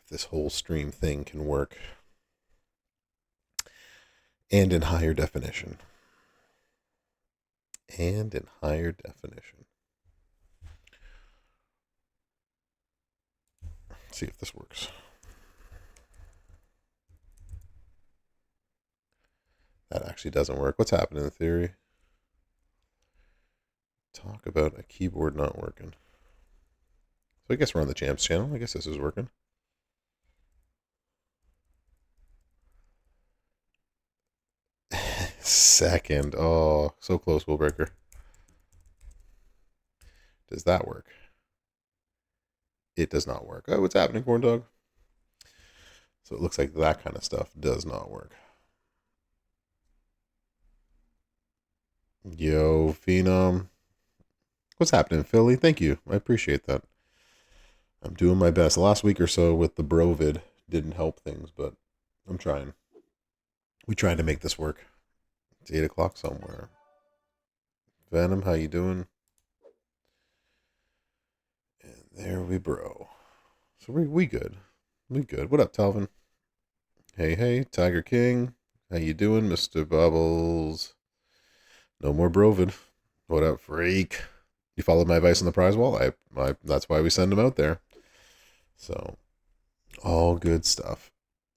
if this whole stream thing can work. And in higher definition. And in higher definition. Let's see if this works. That actually doesn't work. What's happening in theory? Talk about a keyboard not working. So I guess we're on the Jams channel. I guess this is working. Second. Oh, so close, Willbreaker. Does that work? It does not work. Oh, what's happening, Corn Dog? So it looks like that kind of stuff does not work. Yo, Phenom. What's happening, Philly? Thank you. I appreciate that. I'm doing my best. The last week or so with the Brovid didn't help things, but I'm trying. We trying to make this work. It's 8 o'clock somewhere. Venom, how you doing? And there we bro. So we good. We good. What up, Talvin? Hey, Tiger King. How you doing, Mr. Bubbles? No more Brovid. What up, freak? You followed my advice on the prize wall? That's why we send them out there. So, all good stuff.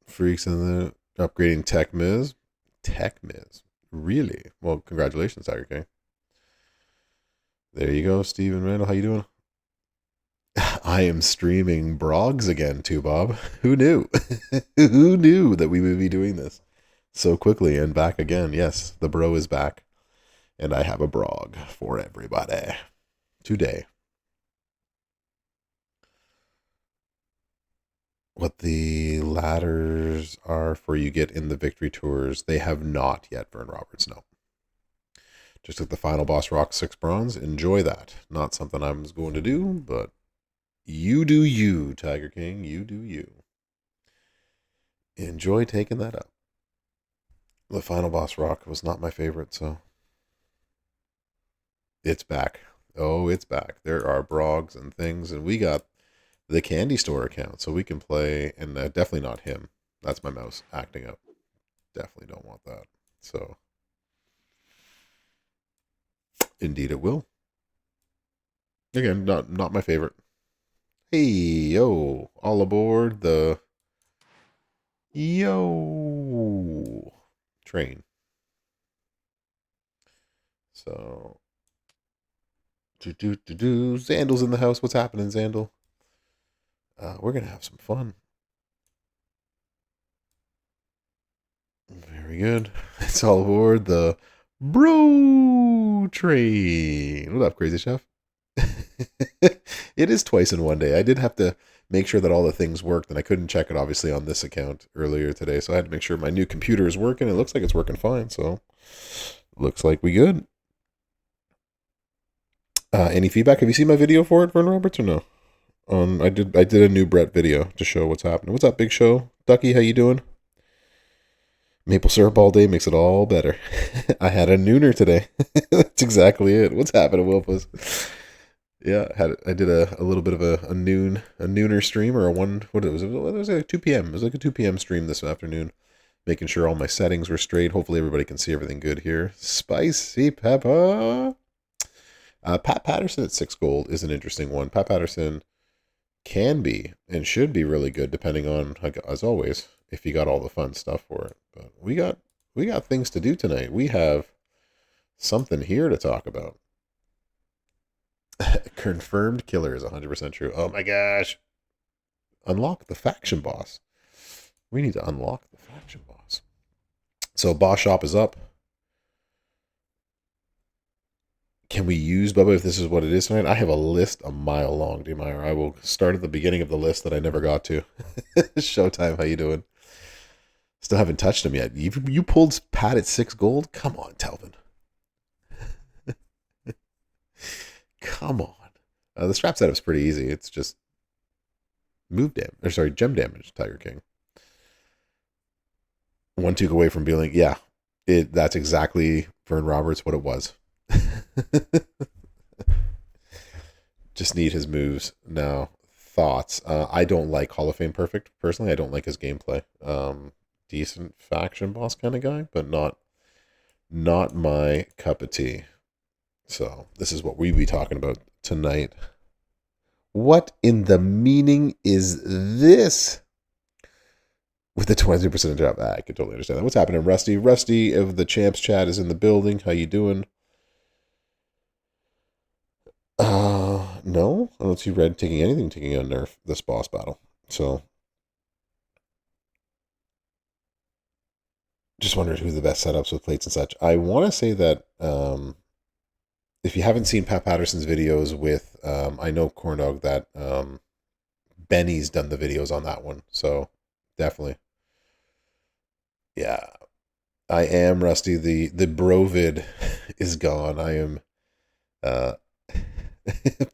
Freaks in the upgrading Tech Miz. Tech Miz. Really? Well, congratulations, Tiger King. There you go, Steven Randall. How you doing? I am streaming Brogs again, too, Bob. Who knew? Who knew that we would be doing this so quickly and back again? Yes, the bro is back. And I have a Brog for everybody today. What the ladders are for you get in the victory tours, they have not yet, Vern Roberts, no. Just took the final boss rock 6 bronze. Enjoy that. Not something I'm going to do, but you do you, Tiger King. You do you. Enjoy taking that up. The final boss rock was not my favorite, so it's back. Oh, it's back. There are Brogs and things, and we got the candy store account, so we can play, and definitely not him. That's my mouse acting up. Definitely don't want that. So, indeed it will. Again, not my favorite. Hey, yo, all aboard the yo train. So, Zandal's in the house. What's happening, Zandal? We're gonna have some fun. Very good. It's all aboard the bro train. What up, Crazy Chef? It is twice in one day. I did have to make sure that all the things worked, and I couldn't check it obviously on this account earlier today, so I had to make sure my new computer is working. It looks like it's working fine, so looks like we good. Any feedback? Have you seen my video for it, Vern Roberts, or no? I did a new Brett video to show what's happening. What's up, Big Show? Ducky, how you doing? Maple syrup all day makes it all better. I had a nooner today. That's exactly it. What's happening, Wilpus? Yeah, I did a little bit of a nooner stream, or a one, what it was like 2 p.m. It was like a 2 p.m. stream this afternoon, making sure all my settings were straight. Hopefully everybody can see everything good here. Spicy pepper. Pat Patterson at 6 gold is an interesting one. Pat Patterson can be and should be really good, depending on, as always, if you got all the fun stuff for it. But we got things to do tonight. We have something here to talk about. Confirmed killer is 100% true. Oh my gosh. Unlock the faction boss. We need to unlock the faction boss. So boss shop is up. Can we use Bubba if this is what it is tonight? I have a list a mile long, Demire. I will start at the beginning of the list that I never got to. Showtime, how you doing? Still haven't touched him yet. You pulled Pat at 6 gold? Come on, Telvin. Come on. The strap setup's pretty easy. It's just gem damage, Tiger King. 1 took away from being like, yeah, that's exactly Vern Roberts what it was. Just need his moves now. Thoughts. thoughts. I don't like Hall of Fame Perfect personally. I don't like his gameplay. Decent faction boss kind of guy, but not my cup of tea. So this is what we be talking about tonight. What in the meaning is this? With the 23% drop, I can totally understand that. What's happening, Rusty? Rusty of the Champs Chat is in the building. How you doing? No, I don't see Red taking a nerf this boss battle. So, just wondered who the best setups with plates and such. I want to say that if you haven't seen Pat Patterson's videos with, I know Corndog that Benny's done the videos on that one. So, definitely. Yeah, I am Rusty. The Brovid is gone. I am.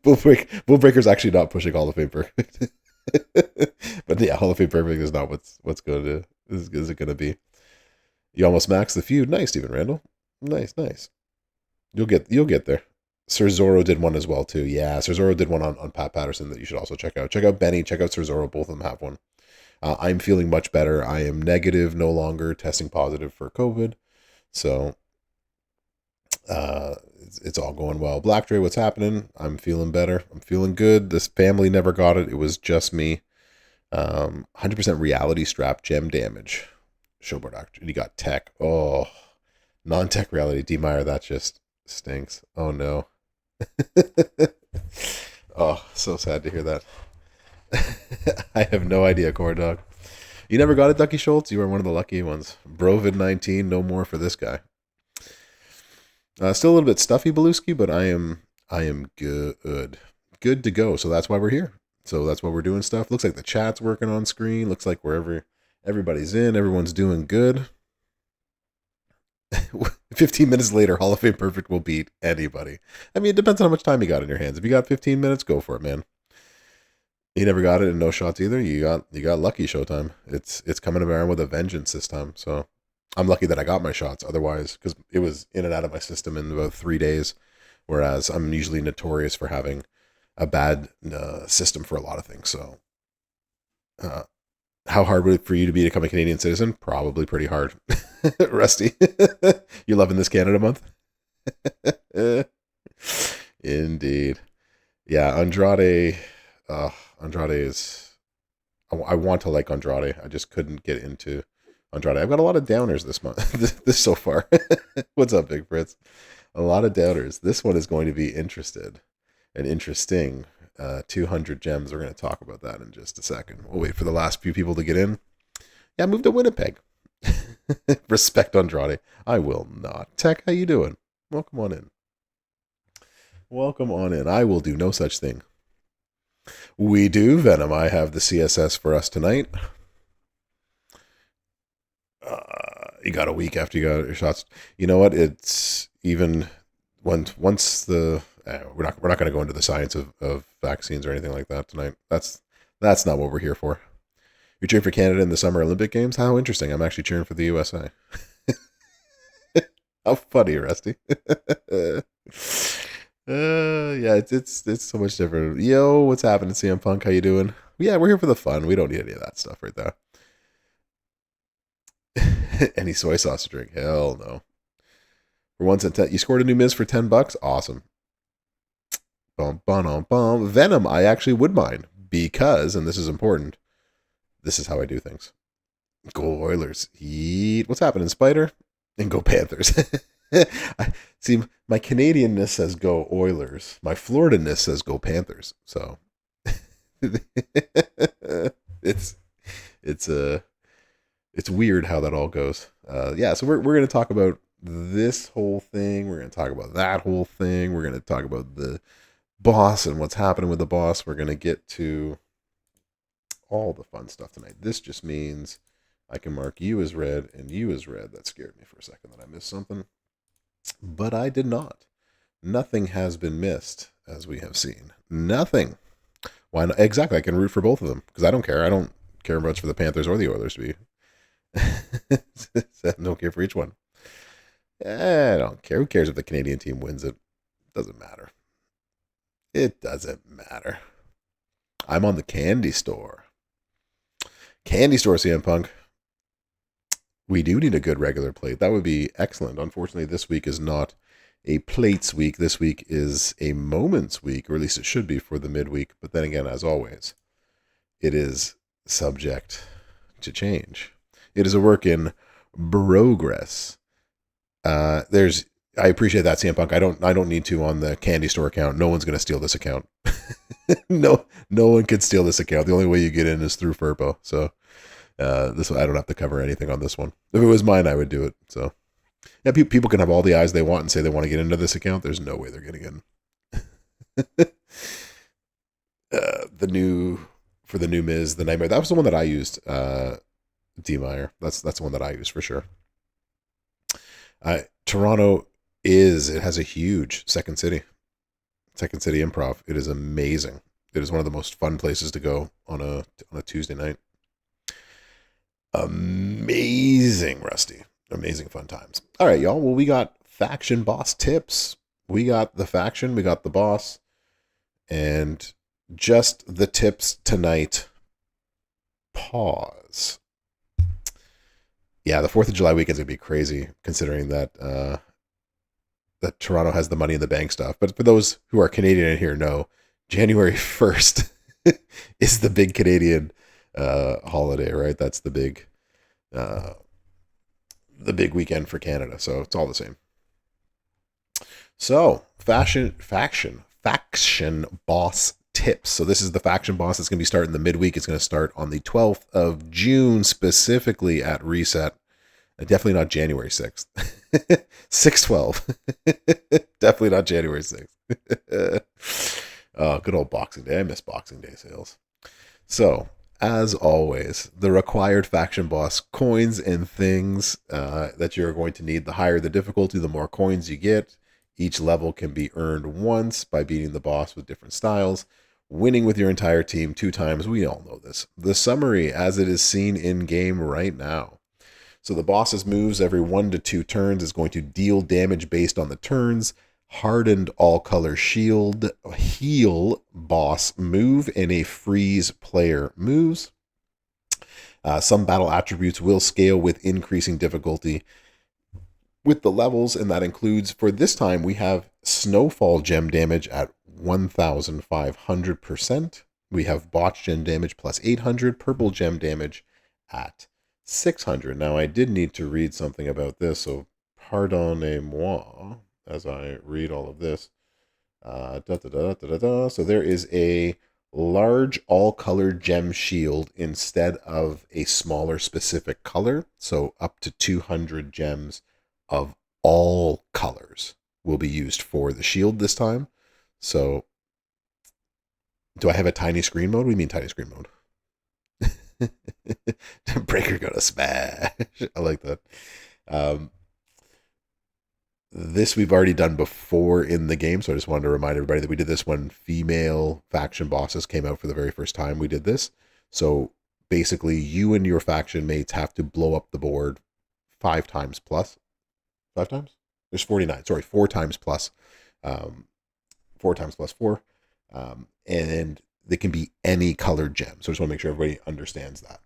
Bull Breaker's actually not pushing Hall of Fame Perfect. But yeah, Hall of Fame Perfect is not what's going to is it going to be. You almost maxed the feud. Nice, Steven Randall. Nice. You'll get there. Sir Zorro did one as well too. Yeah, Sir Zorro did one on Pat Patterson that you should also check out. Check out Benny. Check out Sir Zorro. Both of them have one. I'm feeling much better. I am negative, no longer testing positive for COVID. So it's all going well. Black Dre, what's happening? I'm feeling better. I'm feeling good. This family never got it. It was just me. 100% reality strap gem damage. Showboard actor. And he got tech. Oh, non-tech reality. D Meyer, that just stinks. Oh no. Oh, so sad to hear that. I have no idea, Core Dog. You never got it, Ducky Schultz? You were one of the lucky ones. Brovid19, no more for this guy. Still a little bit stuffy, Beluski, but I am good. Good to go. So that's why we're here. So that's why we're doing stuff. Looks like the chat's working on screen. Looks like everybody's in. Everyone's doing good. 15 minutes later, Hall of Fame Perfect will beat anybody. I mean, it depends on how much time you got in your hands. If you got 15 minutes, go for it, man. You never got it in no shots either. You got lucky Showtime. It's coming around with a vengeance this time. So I'm lucky that I got my shots. Otherwise, because it was in and out of my system in about 3 days, whereas I'm usually notorious for having a bad system for a lot of things. So, how hard would it for you to become a Canadian citizen? Probably pretty hard. Rusty, you loving this Canada month? Indeed. Yeah, Andrade. Andrade is. I want to like Andrade. I just couldn't get into Andrade. I've got a lot of downers this month. this so far. What's up, Big Fritz? A lot of downers. This one is going to be interesting. 200 gems. We're going to talk about that in just a second. We'll wait for the last few people to get in. Yeah, move to Winnipeg. Respect Andrade. I will not. Tech, how you doing? Welcome on in. Welcome on in. I will do no such thing. We do, Venom. I have the CSS for us tonight. You got a week after you got your shots. You know what? It's even once the we're not going to go into the science of vaccines or anything like that tonight. That's not what we're here for. You're cheering for Canada in the Summer Olympic Games? How interesting. I'm actually cheering for the USA. How funny, Rusty. Yeah, it's so much different. Yo, what's happening, CM Punk? How you doing? Yeah, we're here for the fun. We don't need any of that stuff right there. Any soy sauce to drink? Hell no. For once, you scored a new Miz for $10. Awesome. Venom, I actually would mind because, and this is important, this is how I do things. Go Oilers. Yeet. What's happening, Spider? And go Panthers. See, my Canadianness says go Oilers. My Florida-ness says go Panthers. So it's weird how that all goes. Yeah, so we're going to talk about this whole thing. We're going to talk about that whole thing. We're going to talk about the boss and what's happening with the boss. We're going to get to all the fun stuff tonight. This just means I can mark you as red and you as red. That scared me for a second that I missed something. But I did not. Nothing has been missed, as we have seen. Nothing. Why not? Exactly. I can root for both of them because I don't care. I don't care much for the Panthers or the Oilers to be. I don't care for each one. I don't care. Who cares if the Canadian team wins it? Doesn't matter. It doesn't matter. I'm on the Candy Store. Candy Store, CM Punk. We do need a good regular plate. That would be excellent. Unfortunately, this week is not a plates week. This week is a moments week, or at least it should be for the midweek. But then again, as always, it is subject to change. It is a work in progress. I appreciate that, CM Punk. I don't need to on the Candy Store account. No one's gonna steal this account. no one can steal this account. The only way you get in is through Furpo. So this I don't have to cover anything on this one. If it was mine, I would do it. So yeah, people can have all the eyes they want and say they want to get into this account. There's no way they're getting in. For the new Miz, the Nightmare. That was the one that I used. D Meyer. That's the one that I used for sure. Toronto it has a huge Second City Improv. It is amazing. It is one of the most fun places to go on a Tuesday night. Amazing, Rusty. Amazing fun times. All right, y'all. Well, we got faction boss tips. We got the faction. We got the boss. And just the tips tonight. Pause. Yeah, the 4th of July weekend is going to be crazy, considering that that Toronto has the money in the bank stuff. But for those who are Canadian in here know, January 1st is the big Canadian holiday, right? That's the big weekend for Canada. So it's all the same. So faction boss tips. So this is the faction boss that's going to be starting the midweek. It's going to start on the 12th of June, specifically at Reset. Definitely not January 6th. 6/12. Definitely not January 6th. Oh, good old Boxing Day. I miss Boxing Day sales. So, as always, the required faction boss coins and things that you're going to need. The higher the difficulty, the more coins you get. Each level can be earned once by beating the boss with different styles. Winning with your entire team 2 times. We all know this. The summary as it is seen in game right now. So the boss's moves every 1 to 2 turns is going to deal damage based on the turns. Hardened all-color shield, heal boss move, and a freeze player moves. Some battle attributes will scale with increasing difficulty with the levels, and that includes, for this time, we have Snowfall gem damage at 1,500%. We have Botch gem damage plus 800, Purple gem damage at 600. Now, I did need to read something about this, so pardonnez-moi as I read all of this. So there is a large all-color gem shield instead of a smaller specific color. So up to 200 gems of all colors will be used for the shield this time. So do I have a tiny screen mode? What do you mean tiny screen mode? Breaker gonna smash. I like that. This we've already done before in the game, so I just wanted to remind everybody that we did this when female faction bosses came out for the very first time. We did this. So basically, you and your faction mates have to blow up the board 5 times plus. 5 times? There's 49. Sorry, 4 times plus. 4 times plus 4. And they can be any colored gem. So I just want to make sure everybody understands that.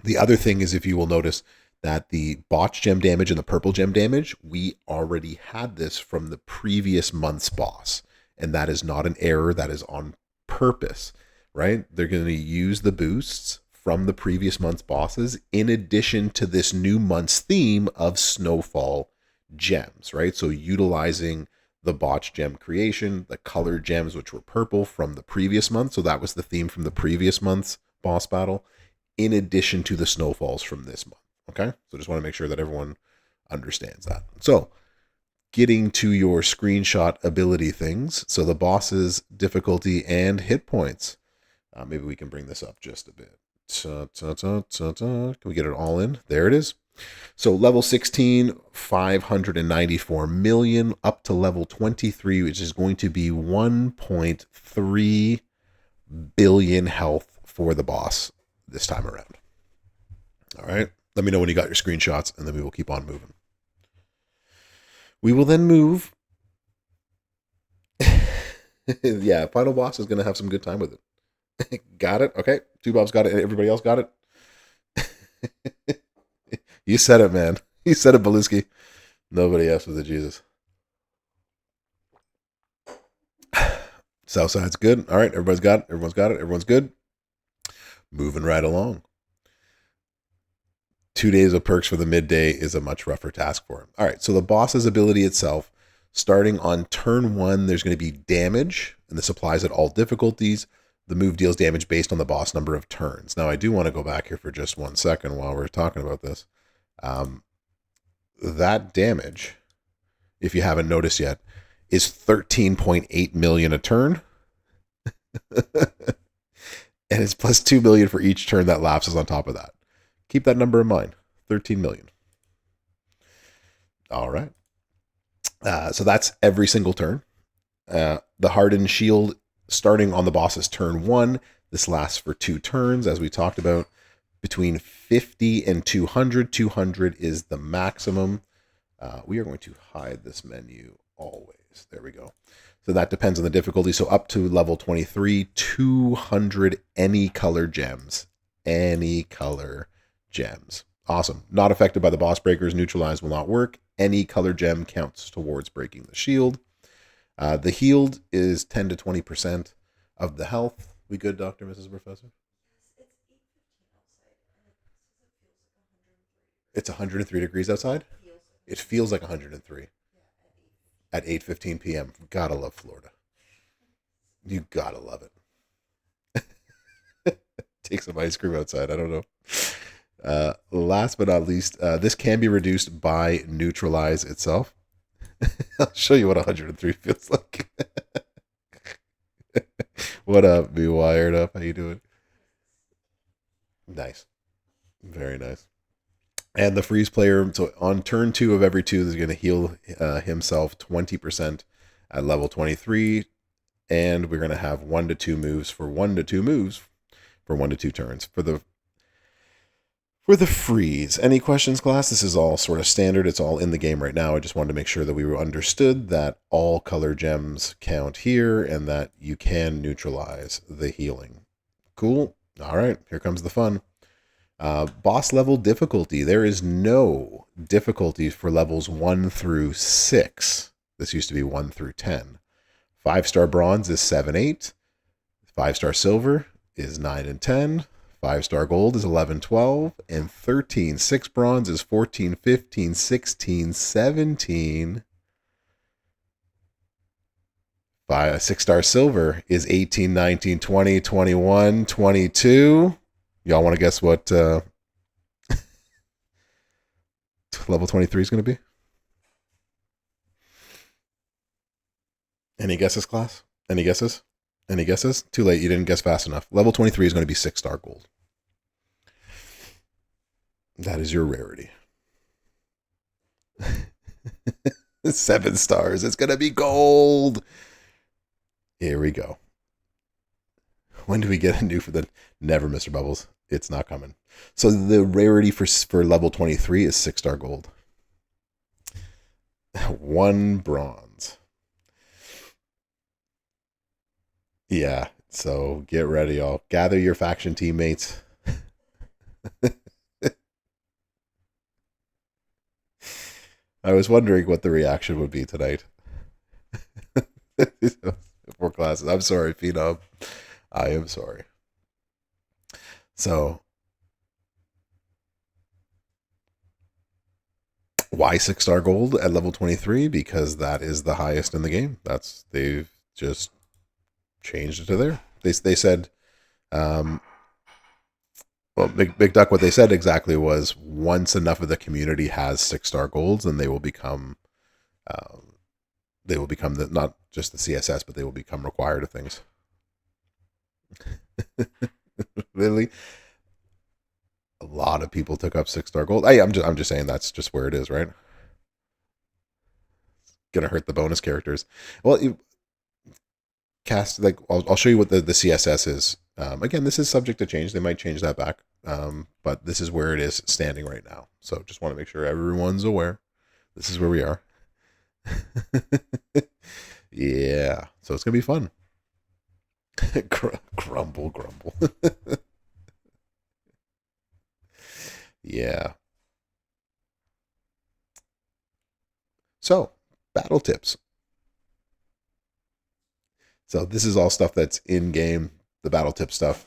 The other thing is, if you will notice that the Botch gem damage and the Purple gem damage, we already had this from the previous month's boss. And that is not an error. That is on purpose, right? They're going to use the boosts from the previous month's bosses in addition to this new month's theme of Snowfall gems, right? So utilizing the Botch gem creation, the colored gems, which were purple from the previous month. So that was the theme from the previous month's boss battle, in addition to the snowfalls from this month. Okay. So just want to make sure that everyone understands that. So getting to your screenshot ability things. So the boss's difficulty and hit points. Maybe we can bring this up just a bit. Can we get it all in? There it is. So level 16, 594 million, up to level 23, which is going to be 1.3 billion health for the boss this time around. All right. Let me know when you got your screenshots, and then we will keep on moving. We will then move. Yeah, final boss is going to have some good time with it. Got it. Okay. Two Bob's got it. Everybody else got it. You said it, man. You said it, Beluski. Nobody else with a Jesus. Southside's good. All right. Everybody's got it. Everyone's got it. Everyone's good. Moving right along. 2 days of perks for the midday is a much rougher task for him. All right. So the boss's ability itself, starting on turn 1, there's going to be damage, and this applies at all difficulties. The move deals damage based on the boss number of turns. Now, I do want to go back here for just 1 second while we're talking about this. That damage, if you haven't noticed yet, is 13.8 million a turn. And it's plus 2 million for each turn that lapses on top of that. Keep that number in mind. 13 million. All right. So that's every single turn. The hardened shield starting on the boss's turn 1. This lasts for 2 turns, as we talked about. Between 50 and 200. 200 is the maximum. We are going to hide this menu always. There we go. So that depends on the difficulty. So up to level 23, 200 any color gems. Any color gems. Awesome. Not affected by the boss breakers. Neutralize will not work. Any color gem counts towards breaking the shield. The healed is 10 to 20% of the health. We good, Dr. Mrs. Professor? It's 103 degrees outside? It feels like 103 at 8:15 p.m. Gotta love Florida. You gotta love it. Take some ice cream outside. I don't know. Last but not least, this can be reduced by neutralize itself. I'll show you what 103 feels like. What up, be wired up? How you doing? Nice. Very nice. And the freeze player, so on turn 2 of every 2, is going to heal himself 20% at level 23. And we're going to have 1 to 2 moves for 1 to 2 moves for 1 to 2 turns. For the freeze, any questions, class? This is all sort of standard. It's all in the game right now. I just wanted to make sure that we understood that all color gems count here and that you can neutralize the healing. Cool. All right, here comes the fun. Boss level difficulty. There is no difficulty for levels 1 through 6. This used to be 1 through 10. 5-star bronze is 7, 8. 5-star silver is 9 and 10. 5-star gold is 11, 12. And 13. 6 bronze is 14, 15, 16, 17. 6-star silver is 18, 19, 20, 21, 22. Y'all want to guess what level 23 is going to be? Any guesses, class? Any guesses? Any guesses? Too late. You didn't guess fast enough. Level 23 is going to be 6-star gold. That is your rarity. 7 stars. It's going to be gold. Here we go. When do we get a new for the... Never, Mr. Bubbles. It's not coming. So the rarity for level 23 is 6-star gold. 1 bronze. Yeah, so get ready, y'all. Gather your faction teammates. I was wondering what the reaction would be tonight. 4 classes. I'm sorry, Phenom. I am sorry. So, why 6-star gold at level 23? Because that is the highest in the game. They've just changed it to there. They said, well, Big Duck, what they said exactly was once enough of the community has 6-star golds, then they will become not just the CSS, but they will become required of things. Really, a lot of people took up 6-star gold. I'm just saying that's just where it is, right? Gonna hurt the bonus characters. Well, I'll show you what the CSS is. Again, this is subject to change. They might change that back, but this is where it is standing right now. So just want to make sure everyone's aware. This is where we are. Yeah, so it's gonna be fun. Grumble, grumble. Yeah. So, battle tips. So this is all stuff that's in game, the battle tip stuff.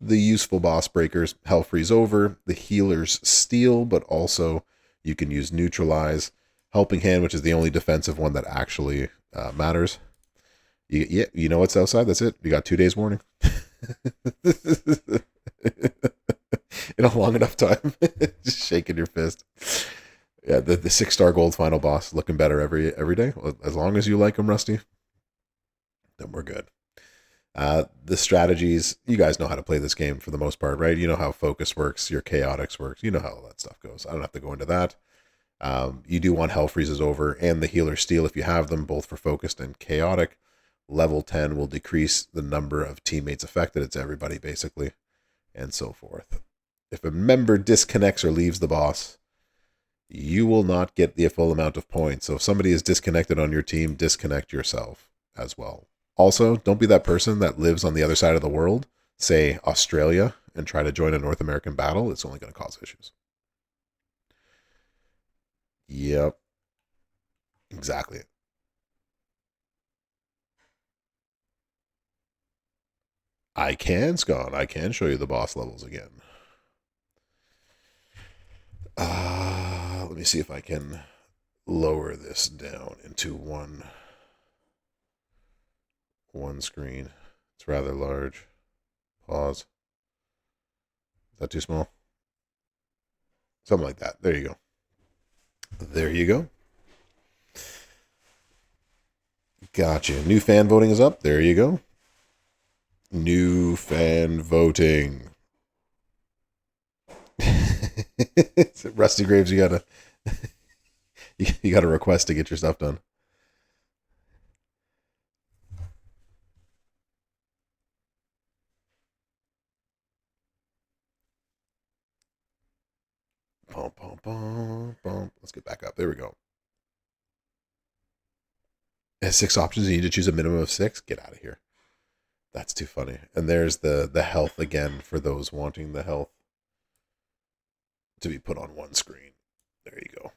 The useful boss breakers, Hell Freeze Over, the healer's Steal, but also you can use Neutralize, Helping Hand, which is the only defensive one that actually matters. You know what's outside? That's it. You got 2 days warning. In a long enough time. Just shaking your fist. Yeah, the 6-star gold final boss looking better every day. As long as you like them, Rusty, then we're good. The strategies, you guys know how to play this game for the most part, right? You know how focus works, your chaotics works. You know how all that stuff goes. I don't have to go into that. You do want Hell Freezes Over and the Healer Steal if you have them, both for focused and chaotic. Level 10 will decrease the number of teammates affected. It's everybody, basically, and so forth. If a member disconnects or leaves the boss, you will not get the full amount of points. So if somebody is disconnected on your team, disconnect yourself as well. Also, don't be that person that lives on the other side of the world, say Australia, and try to join a North American battle. It's only going to cause issues. Yep. Exactly. I can, Scott. I can show you the boss levels again. Let me see if I can lower this down into one screen. It's rather large. Pause. Is that too small? Something like that. There you go. There you go. Gotcha. New fan voting is up. There you go. New fan voting. Rusty Graves, you gotta you gotta request to get your stuff done. Bum, bum, bum, bum. Let's get back up. There we go. It has 6 options. You need to choose a minimum of 6. Get out of here. That's too funny. And there's the health again for those wanting the health to be put on one screen. There you go.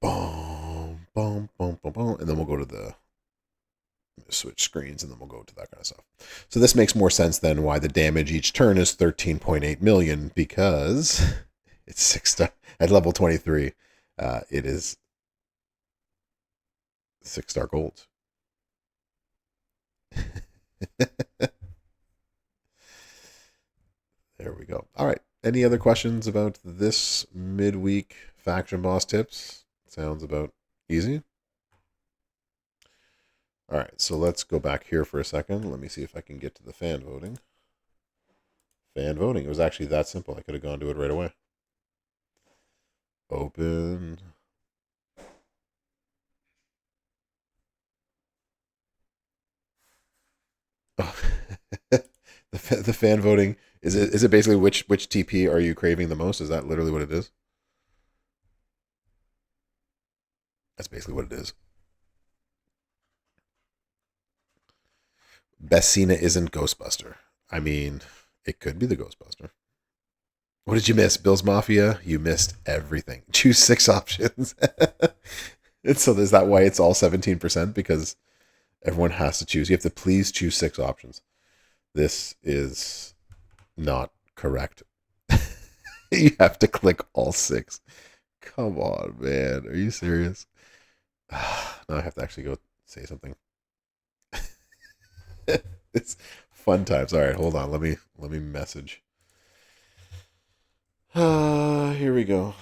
Boom, boom, boom, boom, boom. And then we'll go to the switch screens and then we'll go to that kind of stuff. So this makes more sense than why the damage each turn is 13.8 million, because it's 6-star at level 23. It is 6-star gold. There we go. All right. Any other questions about this midweek faction boss tips? Sounds about easy. All right. So let's go back here for a second. Let me see if I can get to the fan voting. Fan voting. It was actually that simple. I could have gone to it right away. Open. Oh. The fan voting, is it basically which TP are you craving the most? Is that literally what it is? That's basically what it is. Best Cena isn't Ghostbuster. I mean, it could be the Ghostbuster. What did you miss? Bill's Mafia? You missed everything. Choose 6 options. And so is that why it's all 17%? Because everyone has to choose. You have to please choose 6 options. This is not correct. You have to click all 6. Come on, man. Are you serious? Now I have to actually go say something. It's fun times. All right, hold on. Let me message. Here we go.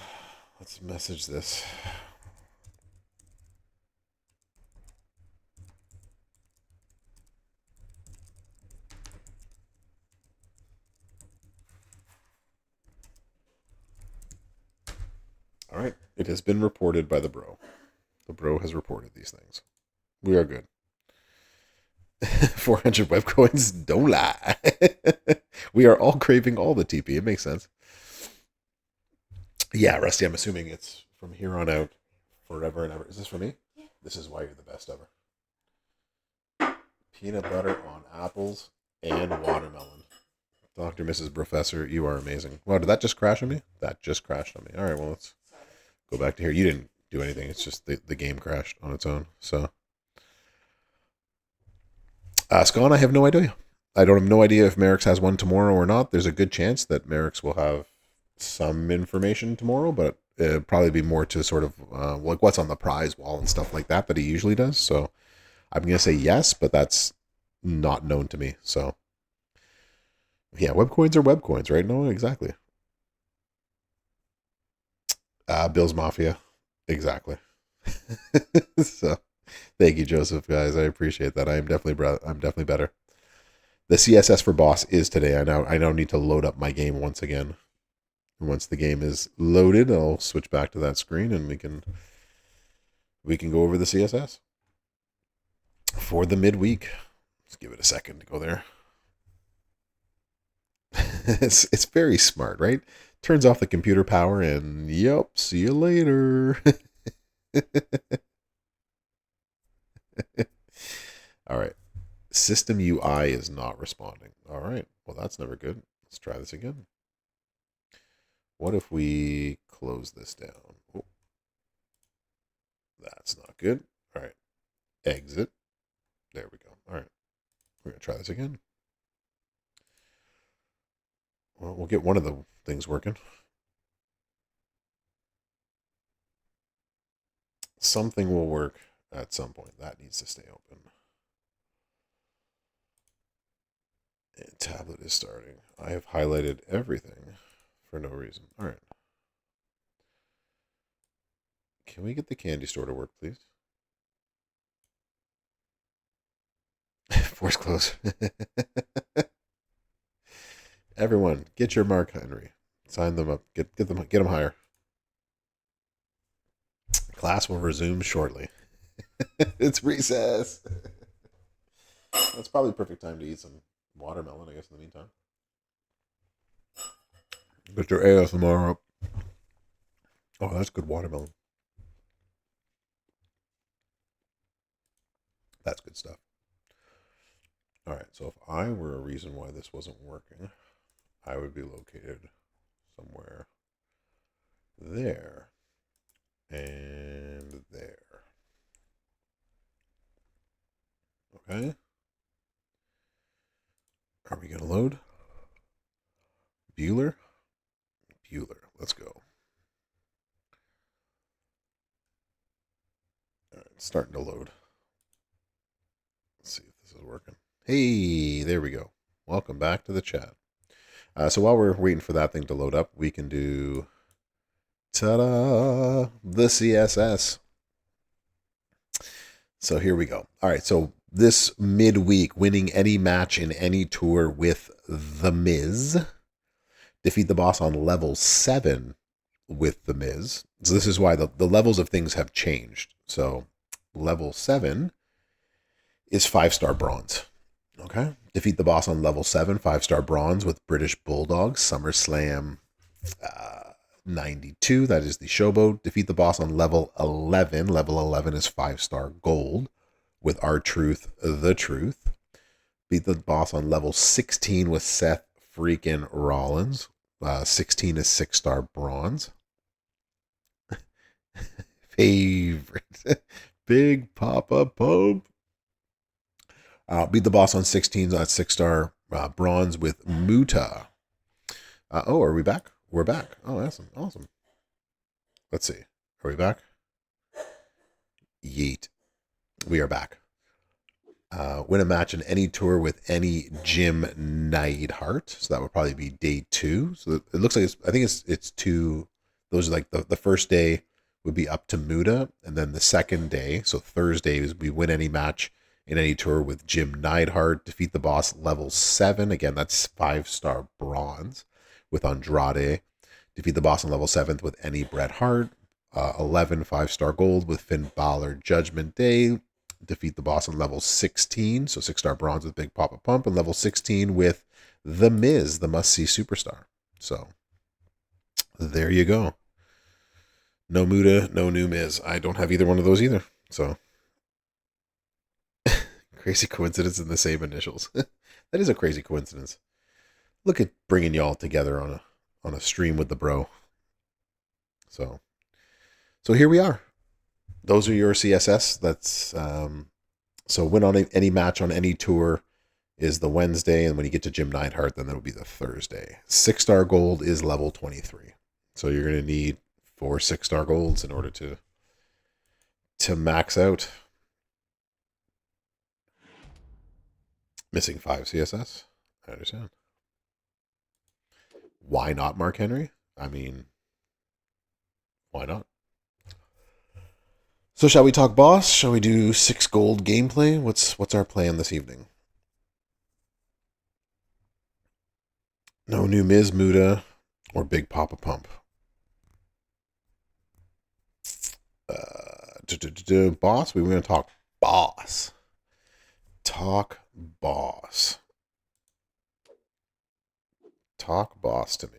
Let's message this. All right. It has been reported by the bro. The bro has reported these things. We are good. 400 web coins. Don't lie. We are all craving all the TP. It makes sense. Yeah, Rusty, I'm assuming it's from here on out, forever and ever. Is this for me? Yeah. This is why you're the best ever. Peanut butter on apples and watermelon. Dr. Mrs. Professor, you are amazing. Wow, did that just crash on me? That just crashed on me. All right, well, let's go back to here. You didn't do anything. It's just the game crashed on its own. So, Scon, I have no idea. I don't have no idea if Merrick's has one tomorrow or not. There's a good chance that Merrick's will have some information tomorrow, but it'll probably be more to sort of like what's on the prize wall and stuff like that he usually does. So I'm going to say yes, but that's not known to me. So yeah, web coins are web coins, right? No, exactly. Bill's Mafia. Exactly. So thank you, Joseph, guys. I appreciate that. I'm definitely better. The CSS for boss is today. I now need to load up my game once again. Once the game is loaded, I'll switch back to that screen and we can go over the CSS for the midweek. Let's give it a second to go there. It's very smart, right? Turns off the computer power and yep, see you later. All right. System UI is not responding. All right. Well, that's never good. Let's try this again. What if we close this down? Oh, that's not good. All right. Exit. There we go. All right. We're going to try this again. Well, we'll get one of the things working. Something will work at some point. That needs to stay open. And tablet is starting. I have highlighted everything for no reason. All right. Can we get the candy store to work, please? Force close. Everyone, get your Mark Henry. Sign them up. Get them higher. Class will resume shortly. It's recess. That's probably the perfect time to eat some watermelon, I guess, in the meantime. Get your ASMR up. Oh, that's good watermelon. That's good stuff. All right, so if I were a reason why this wasn't working, I would be located somewhere there and there. Okay. Are we going to load? Bueller? Bueller. Let's go. All right, it's starting to load. Let's see if this is working. Hey, there we go. Welcome back to the chat. So while we're waiting for that thing to load up, we can do, ta-da, the CSS. So here we go. All right, so this midweek, winning any match in any tour with The Miz. Defeat the boss on level 7 with The Miz. So this is why the levels of things have changed. So level 7 is 5-star bronze. Okay. Defeat the boss on level 7, 5-star bronze with British Bulldog, SummerSlam 92. That is the Showboat. Defeat the boss on level 11. Level 11 is 5-star gold with R-Truth, the Truth. Beat the boss on level 16 with Seth freaking Rollins. 16 is 6-star bronze. Favorite. Big Papa Pope. Beat the boss on 16s on 6-star bronze with Muta. Oh, are we back? We're back. Oh, awesome. Awesome. Let's see. Are we back? Yeet. We are back. Win a match in any tour with any Jim Neidhart. So that would probably be day 2. So it looks like I think it's 2. Those are like the first day would be up to Muta, and then the second day, so Thursday, is we win any match in any tour with Jim Neidhart. Defeat the boss level 7. Again, that's 5-star bronze with Andrade. Defeat the boss on level 7th with any Bret Hart. 11 5-star gold with Finn Balor Judgment Day. Defeat the boss on level 16. So 6-star bronze with Big Papa Pump. And level 16 with The Miz, the must-see superstar. So there you go. No Muta, no new Miz. I don't have either one of those either. So Crazy coincidence in the same initials. That is a crazy coincidence. Look at bringing y'all together on a stream with the bro. So here we are. Those are your CSS. That's so win on any match on any tour is the Wednesday, and when you get to Jim Neidhart, then that'll be the Thursday. 6-star gold is level 23. So you're going to need 4 6-star golds in order to max out. Missing 5 CSS. I understand. Why not Mark Henry? I mean, why not? So shall we talk boss? Shall we do 6 gold gameplay? What's our plan this evening? No new Miz Muda or Big Papa Pump. Boss? We were going to talk boss. Talk boss. Talk boss to me.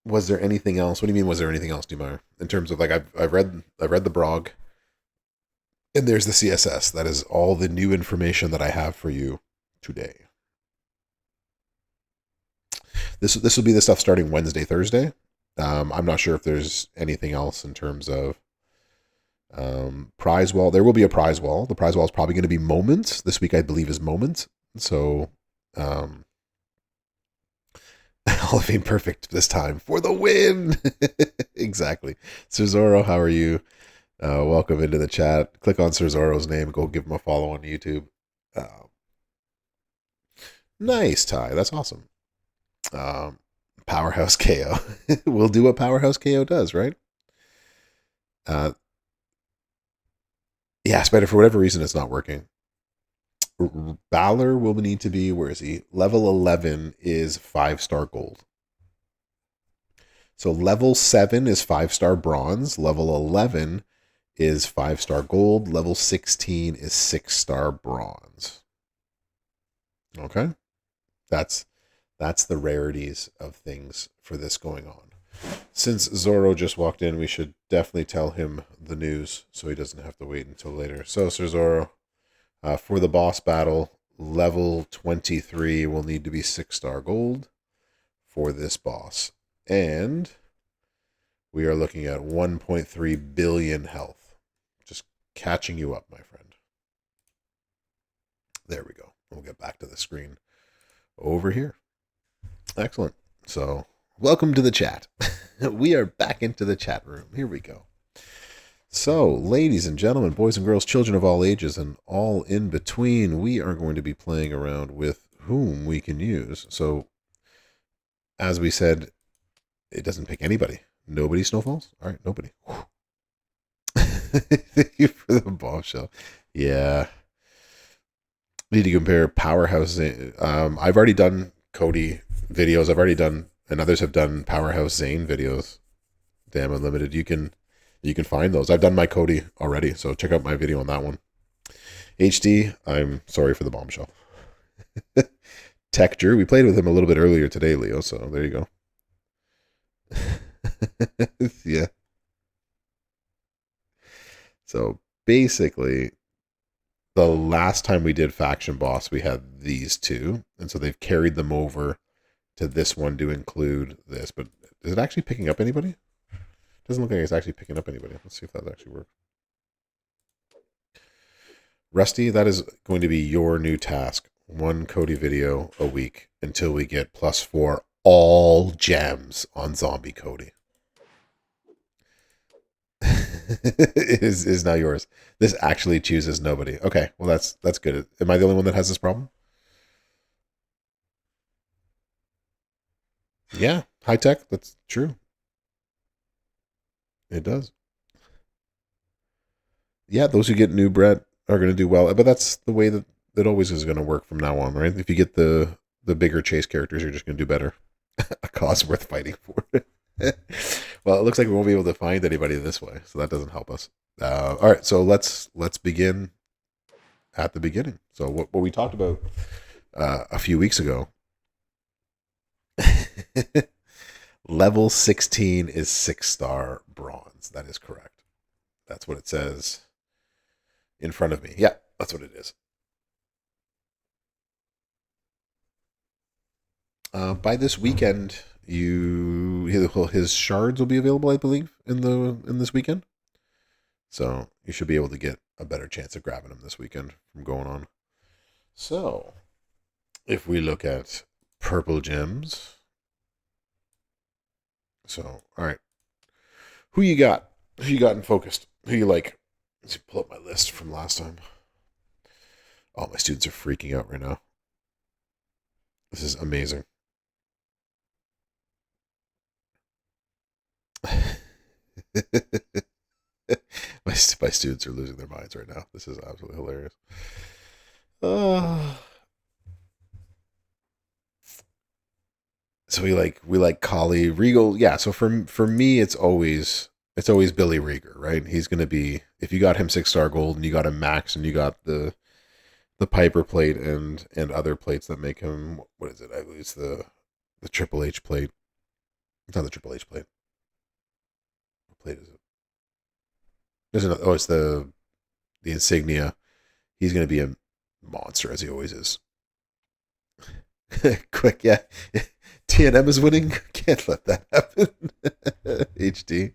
Was there anything else? What do you mean? Was there anything else, Dumar? In terms of like, I've read the blog, and there's the CSS. That is all the new information that I have for you today. This will be the stuff starting Wednesday, Thursday. I'm not sure if there's anything else in terms of prize wall. There will be a prize wall. The prize wall is probably going to be moments. This week, I believe, is moments. So, Hall of Fame perfect this time for the win. Exactly. Cerzoro, how are you? Welcome into the chat. Click on Cerzoro's name. Go give him a follow on YouTube. Nice, Ty. That's awesome. Powerhouse KO. We'll do what Powerhouse KO does, right? Yeah, Spider, for whatever reason, it's not working. Balor will need to be, where is he? Level 11 is 5-star gold. So level 7 is 5-star bronze. Level 11 is 5-star gold. Level 16 is 6-star bronze. Okay? That's the rarities of things for this going on. Since Zorro just walked in, we should definitely tell him the news so he doesn't have to wait until later. So, Sir Zorro, for the boss battle, level 23 will need to be 6-star gold for this boss. And we are looking at 1.3 billion health. Just catching you up, my friend. There we go. We'll get back to the screen over here. Excellent. So, welcome to the chat. We are back into the chat room. Here we go. So, ladies and gentlemen, boys and girls, children of all ages, and all in between, we are going to be playing around with whom we can use. So, as we said, it doesn't pick anybody. Nobody snowfalls? All right, nobody. Thank you for the bombshell. Yeah. Need to compare Powerhouse. I've already done Cody videos. I've already done, and others have done Powerhouse Zane videos. Damn Unlimited. You can find those. I've done my Cody already, so check out my video on that one. HD, I'm sorry for the bombshell. Tech Drew, we played with him a little bit earlier today, Leo, so there you go. Yeah. So basically, the last time we did Faction Boss, we had these two, and so they've carried them over to this one to include this. But is it actually picking up anybody? Doesn't look like it's actually picking up anybody. Let's see if that actually works. Rusty, that is going to be your new task. 1 Cody video a week until we get +4 all gems on Zombie Cody. is now yours. This actually chooses nobody. Okay, well that's good. Am I the only one that has this problem? Yeah, high tech. That's true. It does. Yeah, those who get new Brett are going to do well, but that's the way that it always is going to work from now on, right? If you get the bigger chase characters, you're just going to do better. A cause worth fighting for. Well, it looks like we won't be able to find anybody this way, so that doesn't help us. All right, so let's begin at the beginning. So what we talked about a few weeks ago. Level 16 is 6-star bronze. That is correct. That's what it says in front of me. Yeah, that's what it is. By this weekend, his shards will be available, I believe, in this weekend. So you should be able to get a better chance of grabbing him this weekend from going on. So if we look at purple gems, so all right, who you got? Who you got in focused? Who you like? Let's pull up my list from last time. Oh, my students are freaking out right now. This is amazing. my students are losing their minds right now. This is absolutely hilarious. So we like Collie Regal. Yeah. So for me, it's always Billy Rieger, right? He's gonna be, if you got him 6-star gold and you got him max and you got the Piper plate and other plates that make him, what is it? I believe it's the Triple H plate. It's not the Triple H plate. What plate is it? There's another. Oh, it's the insignia. He's gonna be a monster as he always is. Quick, yeah. TNM is winning. Can't let that happen. HD.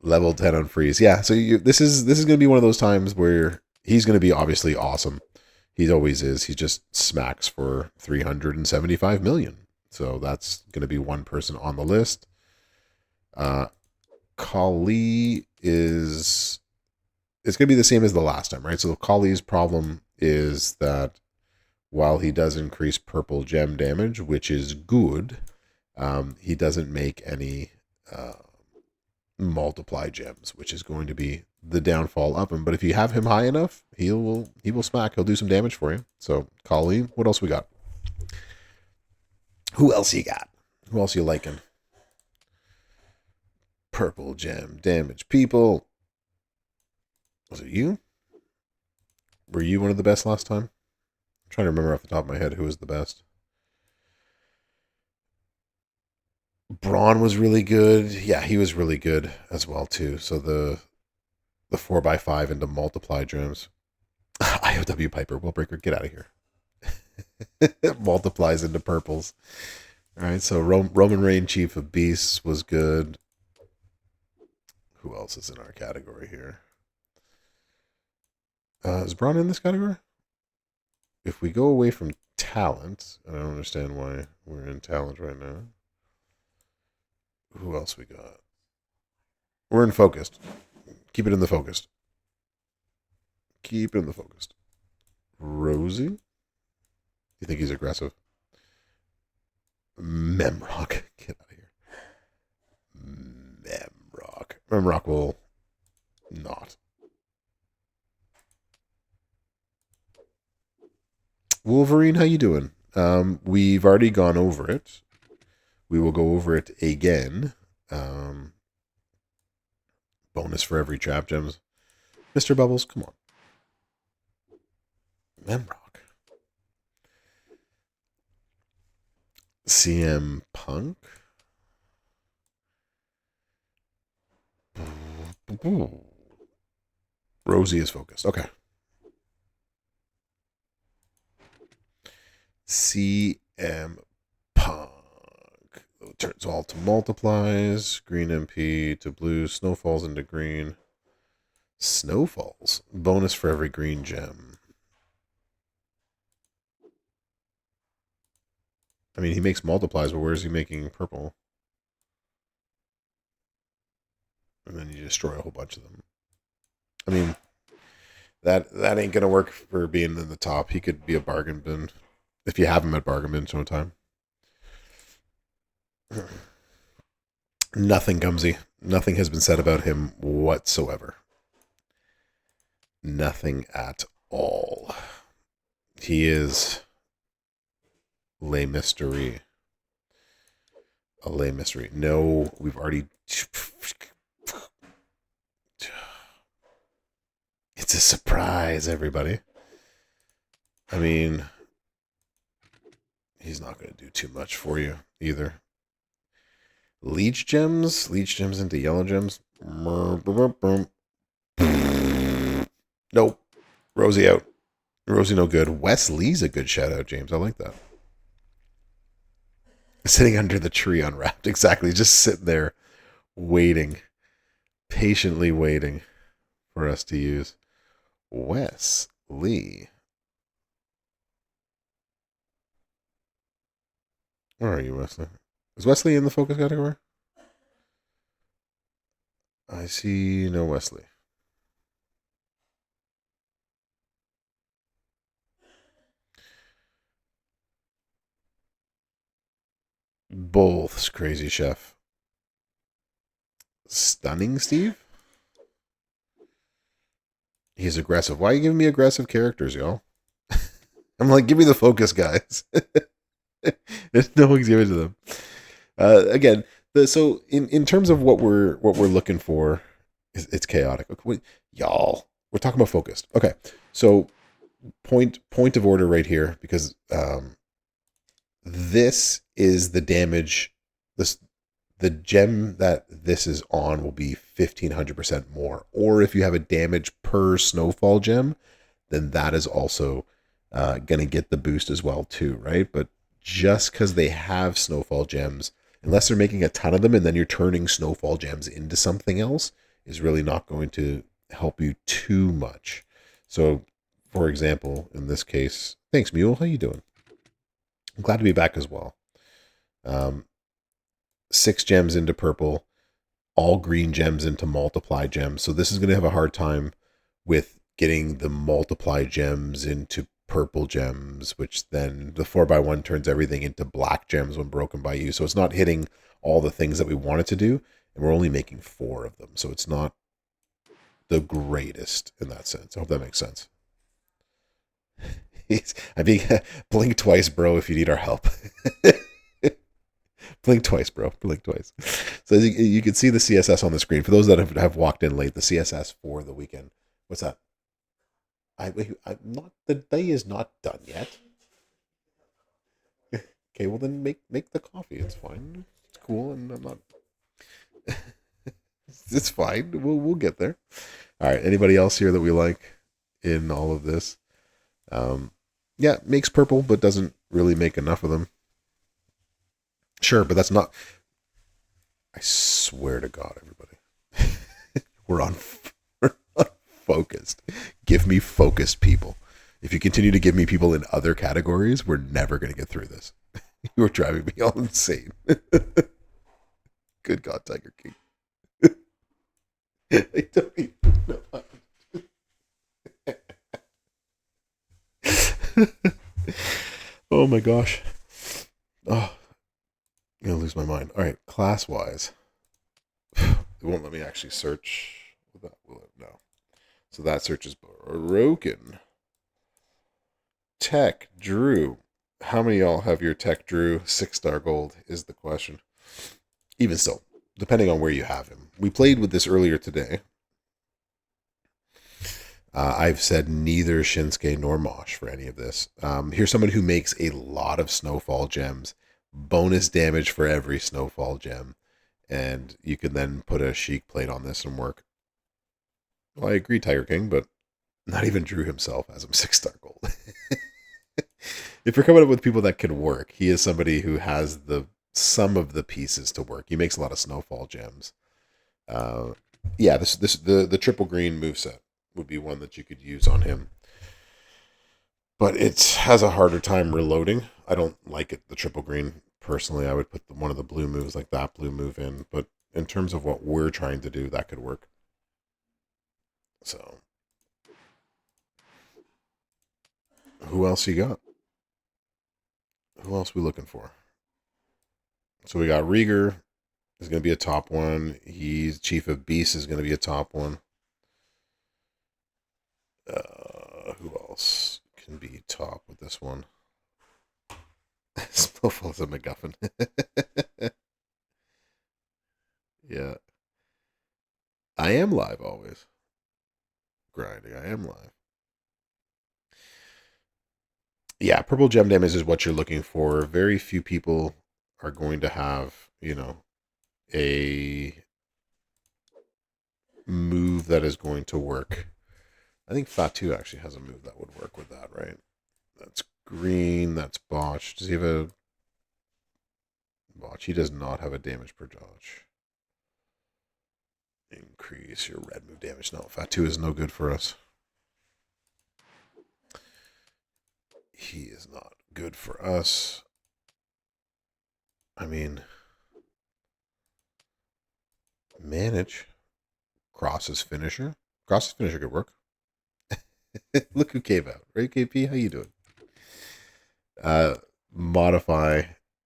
Level 10 on freeze. Yeah, so this is going to be one of those times where he's going to be obviously awesome. He always is. He just smacks for 375 million. So that's going to be one person on the list. Kali is, it's going to be the same as the last time, right? So Kali's problem is that while he does increase purple gem damage, which is good, he doesn't make any multiply gems, which is going to be the downfall of him. But if you have him high enough, he will smack. He'll do some damage for you. So Kali, what else we got? Who else you got? Who else you liking? Purple gem damage people. Was it you? Were you one of the best last time? I'm trying to remember off the top of my head who was the best. Braun was really good. Yeah, he was really good as well too. So the 4x5 into multiply gems. IOW Piper, Will Breaker, get out of here. It multiplies into purples. All right, so Roman Reigns, Chief of Beasts, was good. Who else is in our category here? Is Braun in this category? If we go away from talent, and I don't understand why we're in talent right now. Who else we got? We're in focused. Keep it in the focused. Keep it in the focused. Rosie? You think he's aggressive? Memrock. Get out of here. Memrock. Memrock will not. Wolverine, how you doing? We've already gone over it. We will go over it again. Bonus for every trap gems. Mr. Bubbles, come on. Memrock. CM Punk. Rosie is focused. Okay. CM Punk. Turns all to multiplies. Green MP to blue. Snowfalls into green. Snowfalls. Bonus for every green gem. I mean, he makes multiplies, but where is he making purple? And then you destroy a whole bunch of them. I mean, that ain't gonna work for being in the top. He could be a bargain bin if you have him at bargain bin sometime. Nothing, Gumsy. Nothing has been said about him whatsoever. Nothing at all. He is lay mystery. A lay mystery. No, we've already. It's a surprise, everybody. I mean, he's not going to do too much for you either. Leech gems into yellow gems. Nope. Rosie out. Rosie no good. Wesley's a good shout out, James. I like that. Sitting under the tree unwrapped. Exactly. Just sitting there waiting. Patiently waiting for us to use. Wesley. Where are you, Wesley? Is Wesley in the focus category? I see no Wesley. Both crazy chef. Stunning Steve? He's aggressive. Why are you giving me aggressive characters, y'all? I'm like, give me the focus, guys. No one's giving to them. Again, so in terms of what we're looking for, it's chaotic. Okay, y'all, we're talking about focused. Okay, so point of order right here, because this is the damage. The gem that this is on will be 1,500% more. Or if you have a damage per snowfall gem, then that is also going to get the boost as well too, right? But just because they have snowfall gems, unless they're making a ton of them and then you're turning snowfall gems into something else, is really not going to help you too much. So, for example, in this case, thanks, Mule. How you doing? I'm glad to be back as well. 6 gems into purple, all green gems into multiply gems. So this is going to have a hard time with getting the multiply gems into purple gems, which then the 4x1 turns everything into black gems when broken by you. So it's not hitting all the things that we want it to do, and we're only making 4 of them. So it's not the greatest in that sense. I hope that makes sense. I mean, blink twice, bro, if you need our help. Blink twice, bro. Blink twice. So you can see the CSS on the screen. For those that have walked in late, the CSS for the weekend. What's that? I'm not. The day is not done yet. Okay, well then make the coffee. It's fine. It's cool, and I'm not. It's fine. We'll get there. All right. Anybody else here that we like in all of this? Yeah, makes purple, but doesn't really make enough of them. Sure, but that's not. I swear to God, everybody, we're on focused. Give me focused people. If you continue to give me people in other categories, we're never going to get through this. You are driving me all insane. Good God, Tiger King. I don't even know. Oh my gosh. Oh, I'm going to lose my mind. All right, class wise. It won't let me actually search. Will it? No. So that search is broken. Tech Drew. How many of y'all have your Tech Drew 6-star gold is the question. Even still, depending on where you have him. We played with this earlier today. I've said neither Shinsuke nor Mosh for any of this. Here's somebody who makes a lot of snowfall gems. Bonus damage for every snowfall gem. And you can then put a Sheik plate on this and work. Well, I agree, Tiger King, but not even Drew himself has him 6-star gold. If you're coming up with people that can work, he is somebody who has some of the pieces to work. He makes a lot of snowfall gems. Yeah, the triple green moveset would be one that you could use on him. But it has a harder time reloading. I don't like it, the triple green. Personally, I would put one of the blue moves like that blue move in. But in terms of what we're trying to do, that could work. So, who else you got? Who else we looking for? So we got Rieger is going to be a top one. He's Chief of Beasts is going to be a top one. Who else can be top with this one? Snowfall's a MacGuffin. Yeah. I am live always. Grinding. I am live. Yeah, purple gem damage is what you're looking for. Very few people are going to have, a move that is going to work I think Fatu actually has a move that would work with that, right? That's green. That's botch. Does he have a botch? He does not have a damage per dodge. Increase your red move damage. No, Fatu is no good for us. He is not good for us. I mean, manage. Cross's finisher. Cross's finisher could work. Look who came out. Right, KP? How you doing? Modify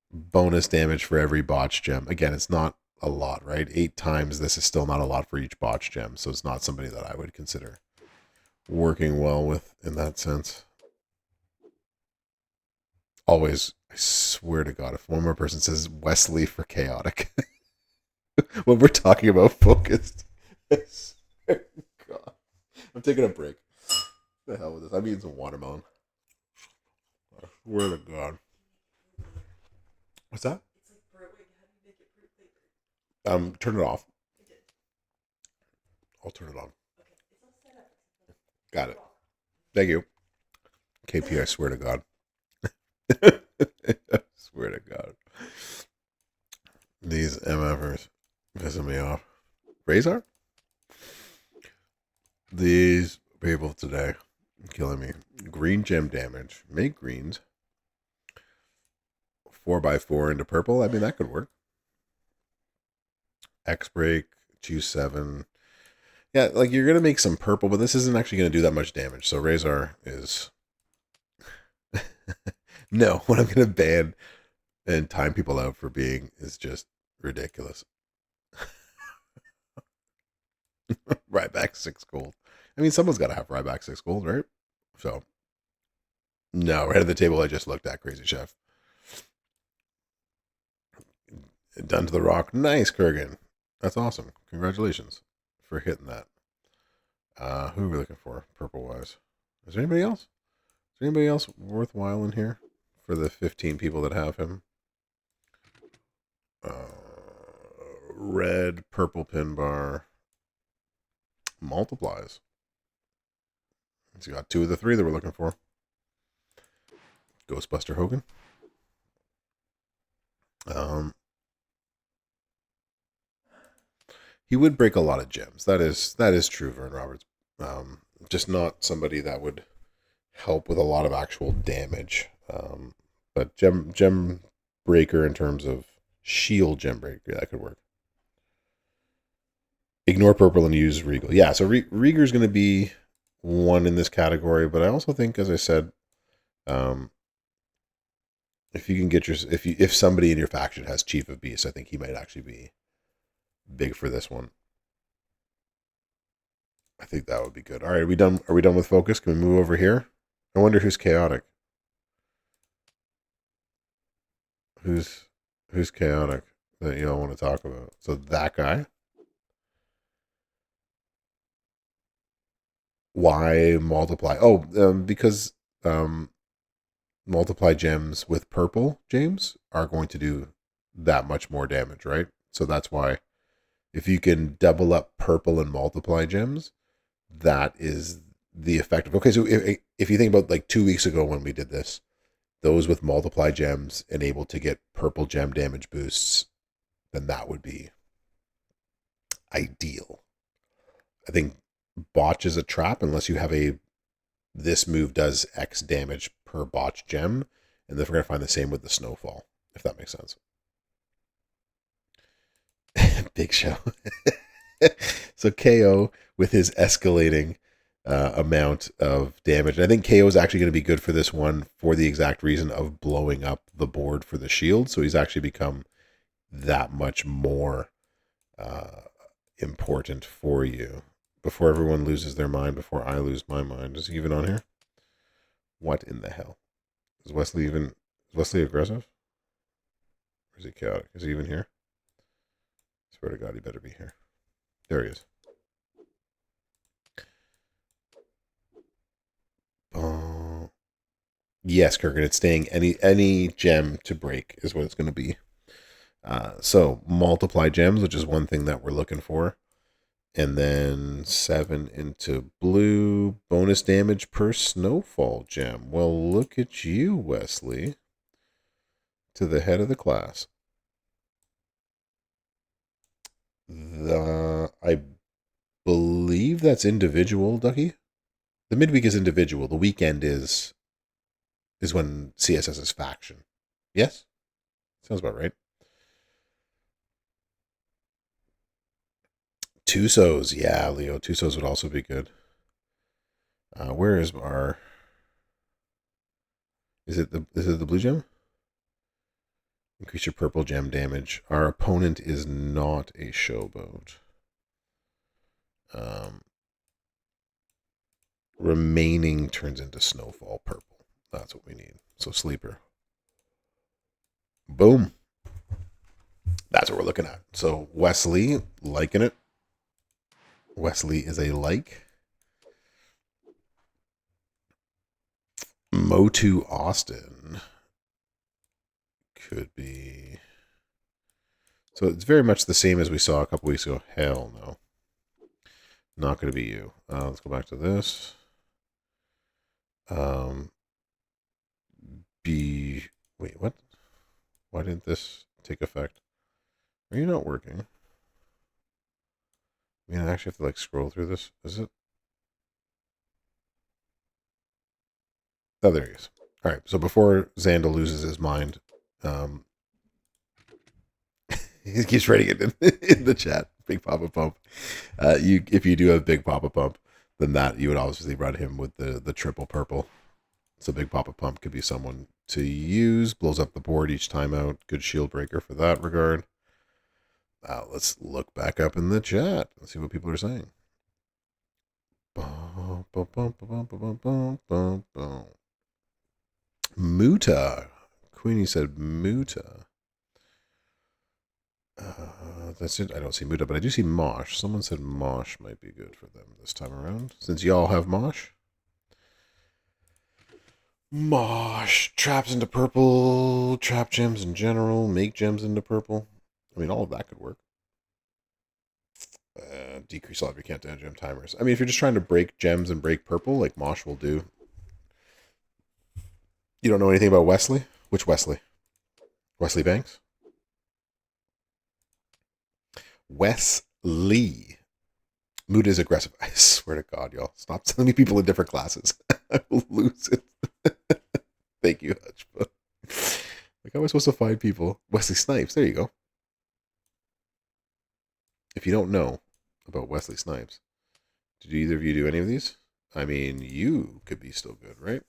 bonus damage for every botch gem. Again, it's not a lot, right? 8 times this is still not a lot for each botch gem, so it's not somebody that I would consider working well with in that sense. Always, I swear to God, if one more person says Wesley for chaotic when we're talking about focused, I swear to God. I'm taking a break. The hell with this. I'm eating some watermelon. I swear to God. What's that? Turn it off. I'll turn it on. Got it. Thank you. KP, I swear to God. I swear to God. These MFers pissing me off. Razor? These people today killing me. Green gem damage. Make greens. 4x4 into purple. I mean, that could work. X break. Choose 7. Yeah, like you're going to make some purple, but this isn't actually going to do that much damage. So Razor is... No, what I'm going to ban and time people out for being is just ridiculous. Ryback 6 gold. I mean, someone's got to have Ryback 6 gold, right? So, no, right at the table I just looked at, Crazy Chef. Done to the rock. Nice, Kurgan. That's awesome. Congratulations for hitting that. Who are we looking for, purple-wise? Is there anybody else? Is there anybody else worthwhile in here for the 15 people that have him? Red, purple pin bar. Multiplies. He's got 2 of the 3 that we're looking for. Ghostbuster Hogan. He would break a lot of gems. That is true, Vern Roberts. Just not somebody that would help with a lot of actual damage. But gem breaker in terms of shield gem breaker, yeah, that could work. Ignore purple and use Regal. Yeah, so Rieger's going to be one in this category, but I also think, as I said, if you can get if somebody in your faction has Chief of Beasts, I think he might actually be big for this one. I think that would be good. All right, are we done? Are we done with focus? Can we move over here? I wonder who's chaotic. Who's chaotic that you all want to talk about? So that guy. Why multiply? Oh, because multiply gems with purple, James, are going to do that much more damage, right? So that's why if you can double up purple and multiply gems, that is the effective. Okay, so if you think about like 2 weeks ago when we did this, those with multiply gems and able to get purple gem damage boosts, then that would be ideal. I think botch is a trap unless you have this move does X damage per botch gem, and then we're going to find the same with the snowfall, if that makes sense. Big Show. So KO with his escalating amount of damage. And I think KO is actually going to be good for this one for the exact reason of blowing up the board for the shield. So he's actually become that much more important for you. Before everyone loses their mind, before I lose my mind. Is he even on here? What in the hell? Is Wesley aggressive? Or is he chaotic? Is he even here? I swear to God, he better be here. There he is. Yes, Kurgan, it's staying any gem to break is what it's going to be. So multiply gems, which is one thing that we're looking for. And then 7 into blue. Bonus damage per snowfall gem. Well, look at you, Wesley. To the head of the class. I believe that's individual, Ducky. The midweek is individual. The weekend is when CSS is faction. Yes? Sounds about right. Tusos. Yeah, Leo. Tusos would also be good. Where is our... Is it the blue gem? Increase your purple gem damage. Our opponent is not a showboat. Remaining turns into snowfall purple. That's what we need. So sleeper. Boom. That's what we're looking at. So Wesley, liking it. Wesley is a like. Motu Austin could be. So it's very much the same as we saw a couple weeks ago. Hell no. Not going to be you. Let's go back to this. Wait, what? Why didn't this take effect? Are you not working? I mean, I actually have to like scroll through this. Is it? Oh, there he is. All right. So before Xanda loses his mind, he keeps writing it in the chat. Big Papa Pump. If you do have Big Papa Pump, then that you would obviously run him with the triple purple. So Big Papa Pump could be someone to use. Blows up the board each time out. Good shield breaker for that regard. Let's look back up in the chat and see what people are saying. Muta. Queenie said Muta. That's it. I don't see Muta, but I do see Mosh. Someone said Mosh might be good for them this time around. Since y'all have Mosh. Mosh. Traps into purple. Trap gems in general. Make gems into purple. I mean, all of that could work. Decrease all of your countdown gem timers. I mean, if you're just trying to break gems and break purple, like Mosh will do. You don't know anything about Wesley? Which Wesley? Wesley Banks? Wesley. Mood is aggressive. I swear to God, y'all. Stop telling me people in different classes. I will lose it. Thank you, Hutch. Like, how am I supposed to find people? Wesley Snipes. There you go. If you don't know about Wesley Snipes, did either of you do any of these? I mean, you could be still good, right?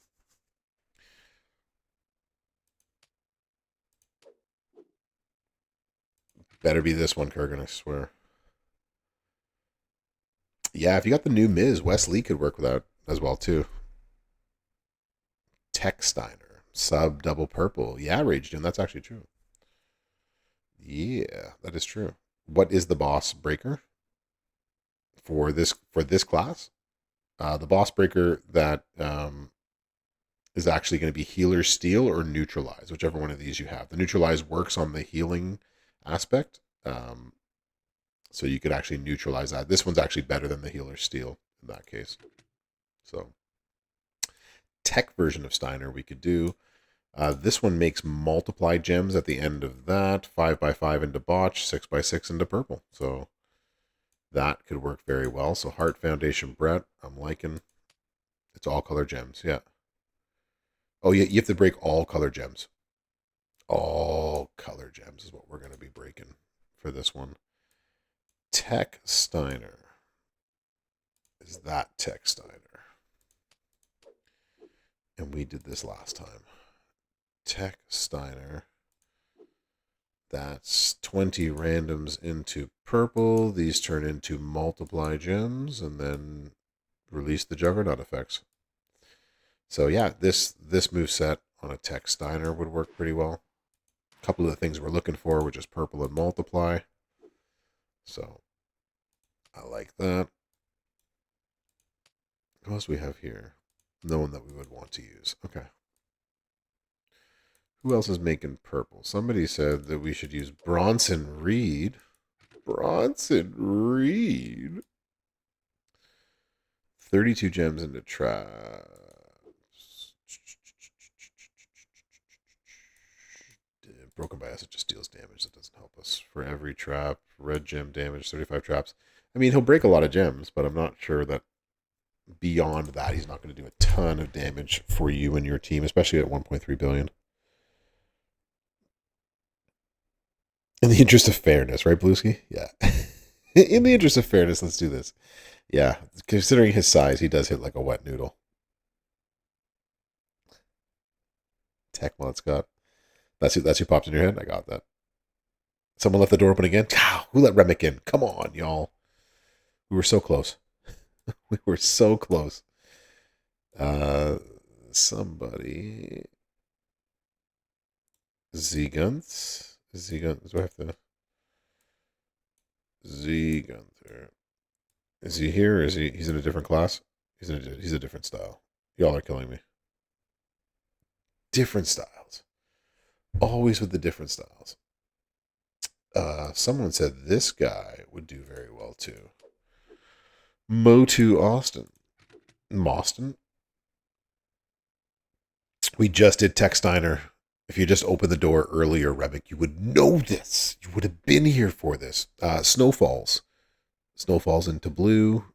Better be this one, Kurgan, I swear. Yeah, if you got the new Miz, Wesley could work with that as well, too. Tech Steiner. Sub double purple. Yeah, Rage Doom. That's actually true. Yeah, that is true. What is the boss breaker for this class? The boss breaker that is actually going to be healer steal or neutralize, whichever one of these you have. The neutralize works on the healing aspect, so you could actually neutralize that. This one's actually better than the healer steal in that case. So tech version of Steiner we could do. This one makes multiply gems at the end of that. 5x5 into botch, 6x6 into purple. So that could work very well. So Heart Foundation Brett, I'm liking. It's all color gems, yeah. Oh, yeah, you have to break all color gems. All color gems is what we're going to be breaking for this one. Tech Steiner. Is that Tech Steiner? And we did this last time. Tech Steiner. That's 20 randoms into purple. These turn into multiply gems and then release the Juggernaut effects. So yeah, this moveset on a Tech Steiner would work pretty well. A couple of the things we're looking for, which is purple and multiply. So I like that. What else we have here? No one that we would want to use. Okay. Who else is making purple? Somebody said that we should use Bronson Reed. Bronson Reed. 32 gems into traps. Broken by acid just deals damage. That doesn't help us. For every trap, red gem damage, 35 traps. I mean, he'll break a lot of gems, but I'm not sure that beyond that, he's not going to do a ton of damage for you and your team, especially at 1.3 billion. In the interest of fairness, right, Bluesky? Yeah. In the interest of fairness, let's do this. Yeah, considering his size, he does hit like a wet noodle. Tech Scott. That's who popped in your head? I got that. Someone left the door open again? Who let Remick in? Come on, y'all. We were so close. We were so close. Somebody. Z-Guns? Z-Guns. Do I have to... Z-Gunther. Is he here or is he's in a different class? He's a different style. Y'all are killing me. Different styles. Always with the different styles. Someone said this guy would do very well too. Motu Austin. Moston? We just did Techsteiner. If you just opened the door earlier, Rebic, you would know this. You would have been here for this. Snowfalls. Snowfalls into blue.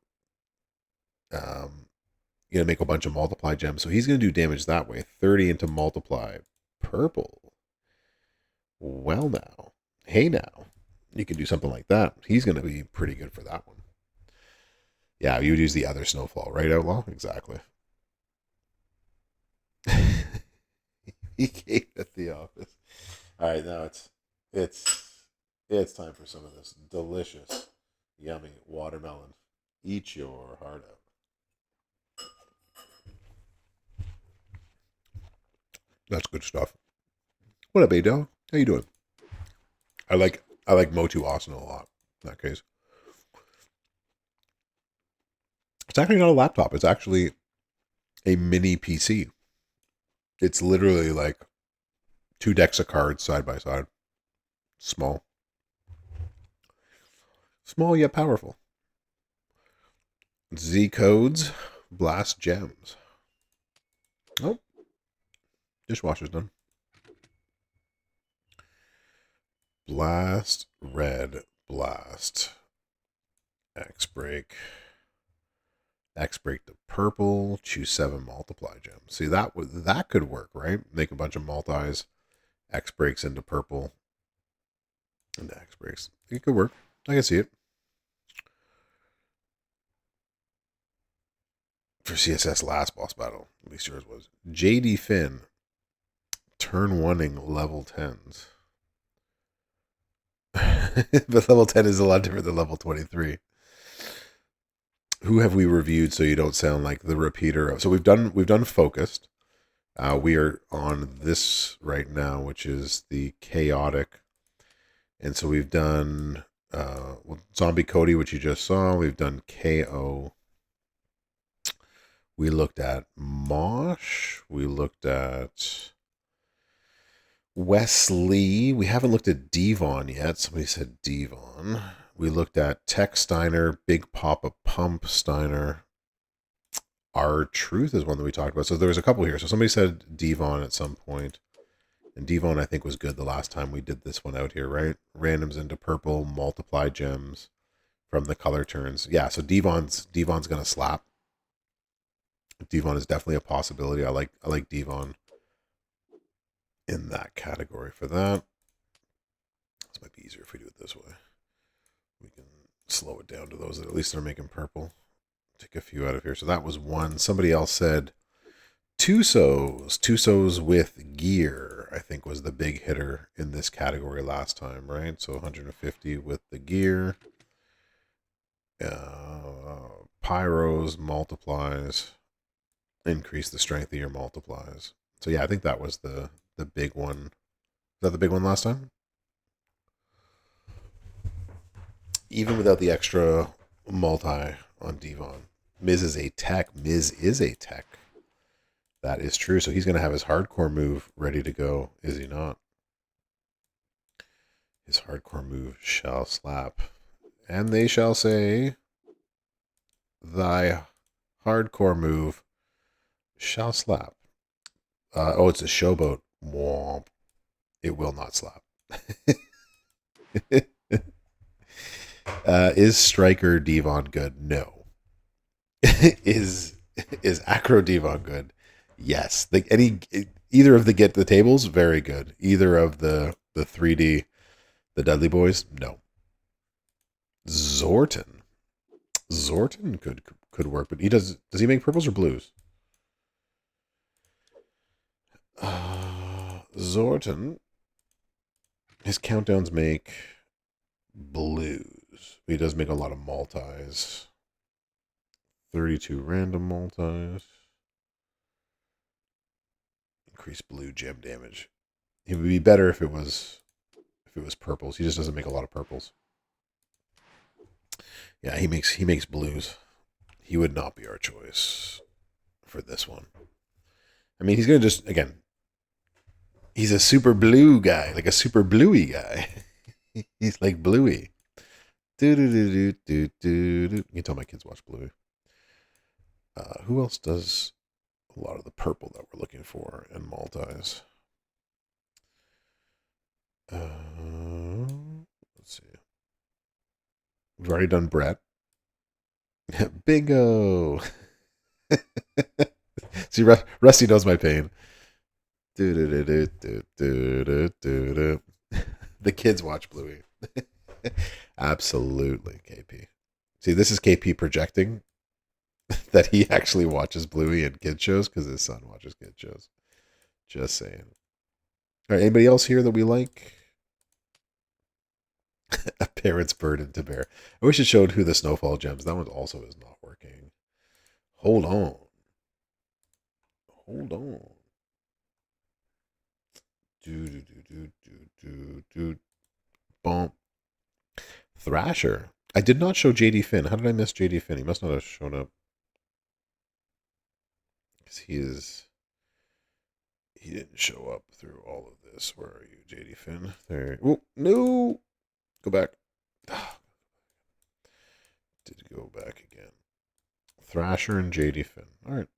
You're going to make a bunch of multiply gems. So he's going to do damage that way. 30 into multiply. Purple. Well now. Hey now. You can do something like that. He's going to be pretty good for that one. Yeah, you would use the other Snowfall, right, Outlaw? Exactly. He came at the office. All right, now it's time for some of this delicious, yummy watermelon. Eat your heart out. That's good stuff. What up, A-Dog? How you doing? I like Motu Austin a lot in that case. It's actually not a laptop. It's actually a mini PC. It's literally like 2 decks of cards side by side. Small. Small yet powerful. Z codes, blast gems. Oh, dishwasher's done. Blast, red, blast. X-break. X-break to purple, choose 7 multiply gems. See, that could work, right? Make a bunch of multis, X-breaks into purple, and X-breaks. It could work. I can see it. For CSS last boss battle, at least yours was. JD Finn, turn 1ing level 10s. But level 10 is a lot different than level 23. Who have we reviewed so you don't sound like the repeater of? So we've done focused. We are on this right now, which is the chaotic, and so we've done Zombie Cody, which you just saw. We've done KO. We looked at Mosh. We looked at Wesley. We haven't looked at Devon yet. Somebody said Devon. We looked at Tech Steiner, Big Papa Pump Steiner. Our Truth is one that we talked about. So there was a couple here. So somebody said Devon at some point. And Devon, I think, was good the last time we did this one out here, right? Randoms into purple, multiply gems from the color turns. Yeah, so Devon's going to slap. Devon is definitely a possibility. I like Devon in that category for that. This might be easier if we do it this way. We can slow it down to those that at least are making purple. Take a few out of here. So that was one. Somebody else said Tusos with gear, I think, was the big hitter in this category last time, right? So 150 with the gear. Pyros, multiplies. Increase the strength of your multiplies. So yeah, I think that was the big one. Was that the big one last time? Even without the extra multi on Devon. Miz is a tech. That is true. So he's going to have his hardcore move ready to go, is he not? His hardcore move shall slap. And they shall say, thy Hardcore move. Shall slap. Oh, it's a showboat. Womp. It will not slap. Is Striker Devon good? No. is Acro Devon good? Yes. Either of the get the tables, very good. Either of the 3D, the Dudley Boys, no. Zorton could work, but does he make purples or blues? Zorton, his countdowns make blues. He does make a lot of multis. 32 random multis. Increase blue gem damage. It would be better if it was purples. He just doesn't make a lot of purples. Yeah, he makes blues. He would not be our choice for this one. I mean, he's gonna just again. He's a super blue guy, like a super bluey guy. He's like bluey. Do do do do do do. You can tell my kids watch Bluey. Who else does a lot of the purple that we're looking for in multis? Let's see. We've already done Brett. Bingo. See, Rusty knows my pain. The kids watch Bluey. Absolutely, KP. See, this is KP projecting that he actually watches Bluey and kid shows because his son watches kid shows. Just saying. All right, anybody else here that we like? A parent's burden to bear. I wish it showed who the snowfall gems. That one also is not working. Hold on. Hold on. Bump. Thrasher. I did not show JD Finn. How did I miss JD Finn? He must not have shown up. Because he didn't show up through all of this. Where are you, JD Finn? There. Oh, no. Go back. Did go back again. Thrasher and JD Finn. All right.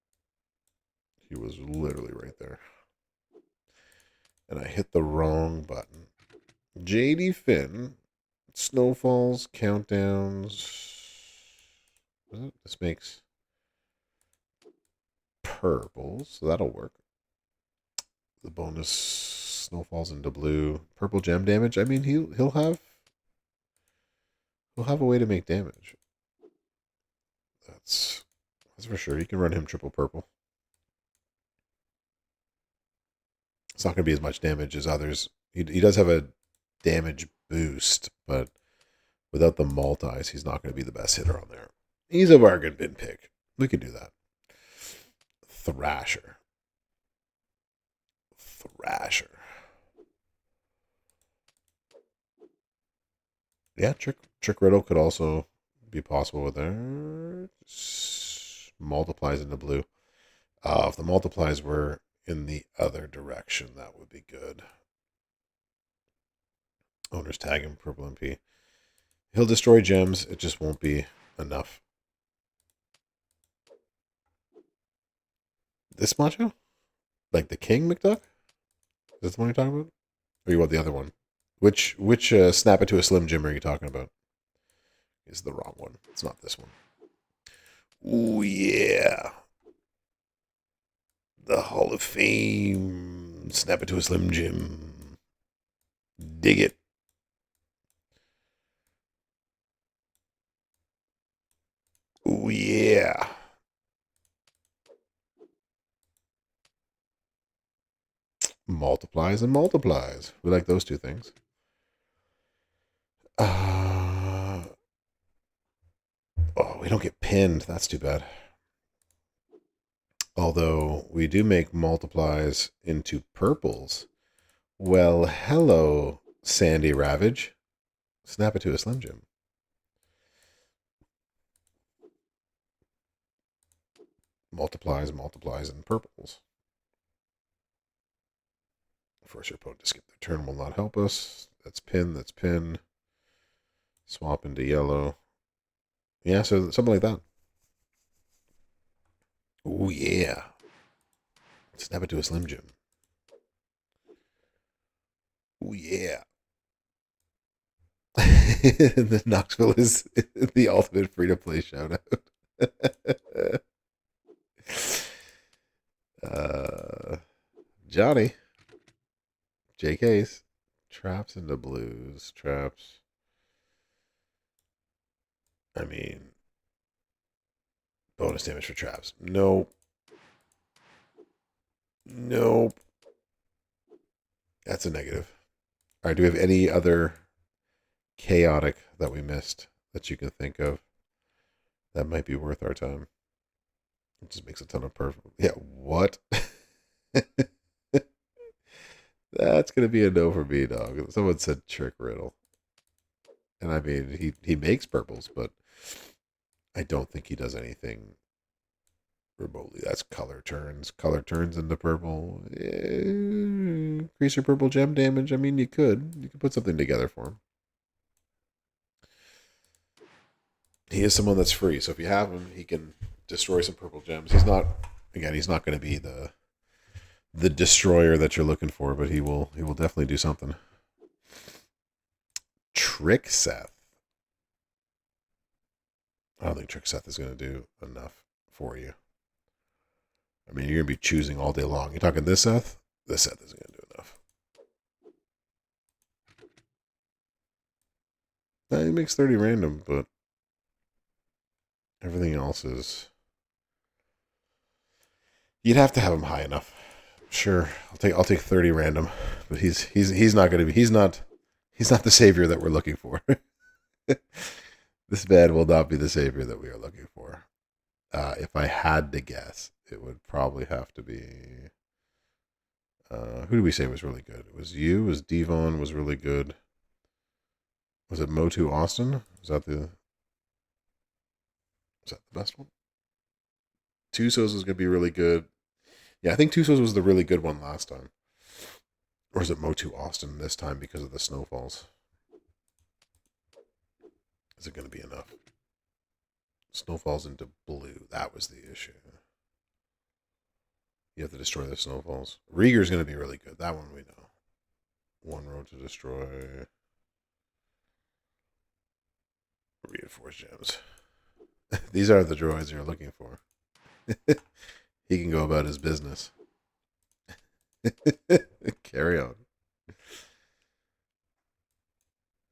He was literally right there. And I hit the wrong button. JD Finn. Snowfalls, countdowns. This makes purples, so that'll work. The bonus snowfalls into blue. Purple gem damage. I mean, he'll have a way to make damage. That's for sure. You can run him triple purple. It's not going to be as much damage as others. He does have a damage boost, but without the multis, he's not going to be the best hitter on there. He's a bargain bin pick. We could do that. Thrasher. Yeah, Trick Riddle could also be possible with there. Multiplies into blue. If the multiplies were in the other direction, that would be good. Owners tag him purple MP. He'll destroy gems. It just won't be enough. This macho? Like the King McDuck? Is that the one you're talking about? Or you want the other one? Which snap it to a Slim Jim are you talking about? Is the wrong one. It's not this one. Ooh, yeah. The Hall of Fame. Snap it to a Slim Jim. Dig it. Ooh, yeah. Multiplies and multiplies. We like those two things. Oh, we don't get pinned. That's too bad. Although we do make multiplies into purples. Well, hello, Sandy Ravage. Snap it to a Slim Jim. Multiplies, and purples. Force your opponent to skip their turn will not help us. That's pin. Swap into yellow. Yeah, so something like that. Oh, yeah. Snap it to a Slim Jim. Oh, yeah. The Knoxville is the ultimate free-to-play shout-out. uh, Johnny. JK's. Traps into blues. Traps. I mean, bonus damage for traps. Nope. Nope. That's a negative. All right, do we have any other chaotic that we missed that you can think of that might be worth our time? It just makes a ton of perfect. Yeah, what? That's gonna be a no for me, dog. Someone said trick riddle, and I mean he makes purples, but I don't think he does anything remotely. That's color turns. Color turns into purple. Increase your purple gem damage. I mean, you could put something together for him. He is someone that's free, so if you have him, he can destroy some purple gems. He's not, again, he's not going to be the destroyer that you're looking for, but he will definitely do something. Trick Seth. I don't think Trick Seth is going to do enough for you. I mean, you're going to be choosing all day long. You're talking this Seth? This Seth isn't going to do enough. He makes 30 random, but everything else is... You'd have to have him high enough. Sure, I'll take 30 random, but he's not going to be... He's not the savior that we're looking for. This man will not be the savior that we are looking for. If I had to guess, it would probably have to be... who did we say was really good? It was you? Was Devon was really good? Was it Motu Austin? Is that the best one? Tusos is going to be really good. Yeah, I think Tusos was the really good one last time. Or is it Motu Austin this time because of the snowfalls? Is it going to be enough? Snowfalls into blue. That was the issue. You have to destroy the snowfalls. Rieger's going to be really good. That one we know. One road to destroy. Reinforced gems. These are the droids you're looking for. He can go about his business. Carry on.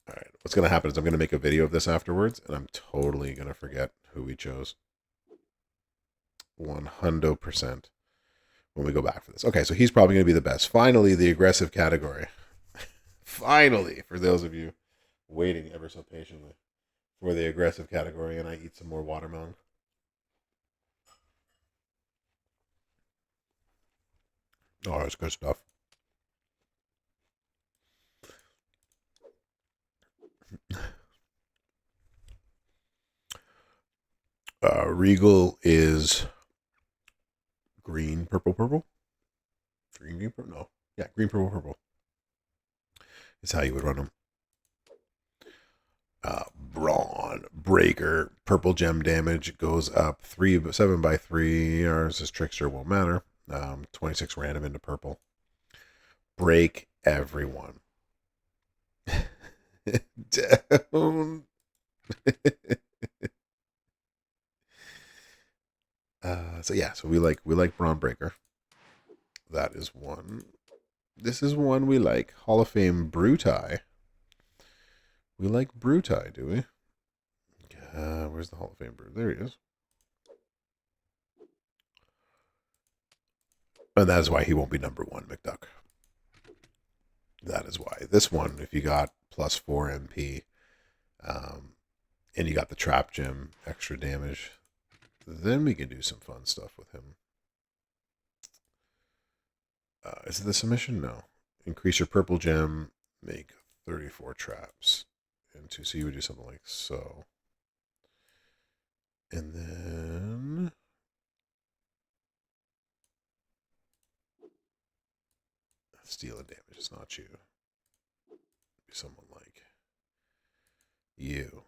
All right. What's going to happen is I'm going to make a video of this afterwards, and I'm totally going to forget who we chose. 100% when we go back for this. Okay, so he's probably going to be the best. Finally, the aggressive category. Finally, for those of you waiting ever so patiently for the aggressive category, and I eat some more watermelon. Oh, that's good stuff. Regal is green, purple, purple. Green, purple. No, yeah, green, purple, purple. Is how you would run them. Brawn Breaker, purple gem damage goes up 7 by 3. Ours is Trickster, won't matter. 26 random into purple. Break everyone. Down. So yeah, so we like Brawn Breaker. That is one. This is one we like. Hall of Fame Brutai. We like Brutai, do we? Where's the Hall of Fame Brew? There he is. And that is why he won't be number one, McDuck. That is why. This one, if you got +4 MP, and you got the Trap Gem, extra damage, then we can do some fun stuff with him. Is it the submission? No. Increase your purple gem, make 34 traps. So you would do something like so. And then... steal and damage is not you. Be someone like you.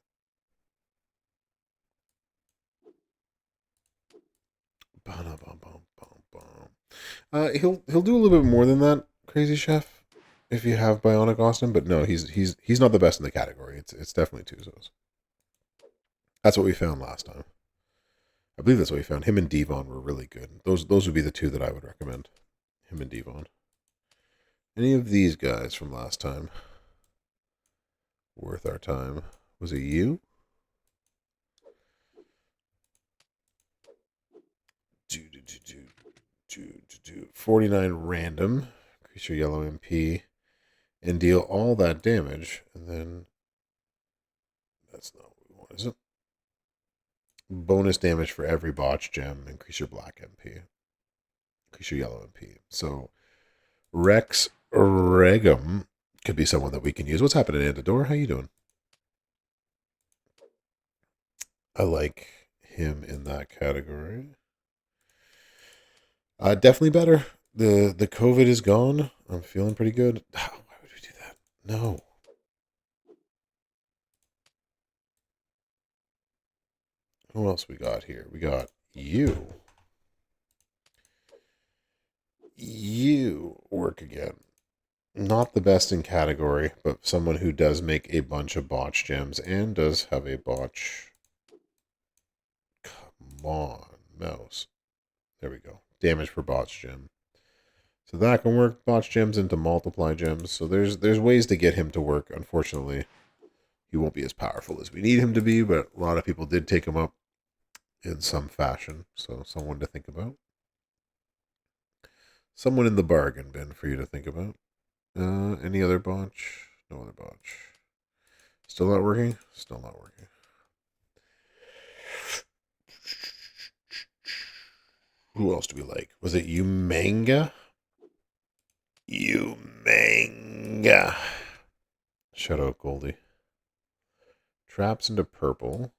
He'll do a little bit more than that, Crazy Chef, if you have Bionic Austin. But no, he's not the best in the category. It's definitely Tuzos. That's what we found last time. I believe that's what we found. Him and Devon were really good. Those would be the two that I would recommend. Him and Devon. Any of these guys from last time worth our time? Was it you? 49 random. Increase your yellow MP and deal all that damage. And then that's not what we want, is it? Bonus damage for every botch gem. Increase your black MP. Increase your yellow MP. So Rex Regum could be someone that we can use. What's happening, Andador? How you doing? I like him in that category. Definitely better. The COVID is gone. I'm feeling pretty good. Oh, why would we do that? No. Who else we got here? We got you. You work again. Not the best in category, but someone who does make a bunch of botch gems and does have a botch. Come on, mouse. There we go. Damage per botch gem. So that can work botch gems into multiply gems. So there's ways to get him to work. Unfortunately, he won't be as powerful as we need him to be, but a lot of people did take him up in some fashion. So someone to think about. Someone in the bargain bin for you to think about. Any other botch? No other botch. Still not working? Still not working. Who else do we like? Was it Umanga? Umanga. Shout out Goldie. Traps into purple.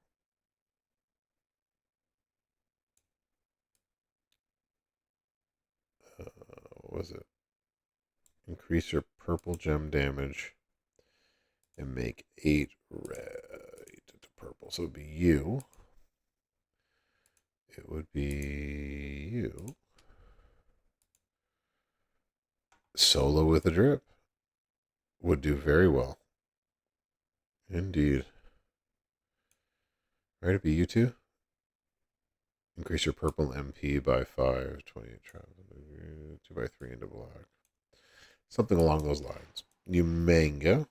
What was it? Increase your purple gem damage and make 8 red to purple. So it would be you. It would be you. Solo with a drip. Would do very well. Indeed. Right, it'd be you two. Increase your purple MP by 5. 28 traps. 2 by 3 into black. Something along those lines. Umanga.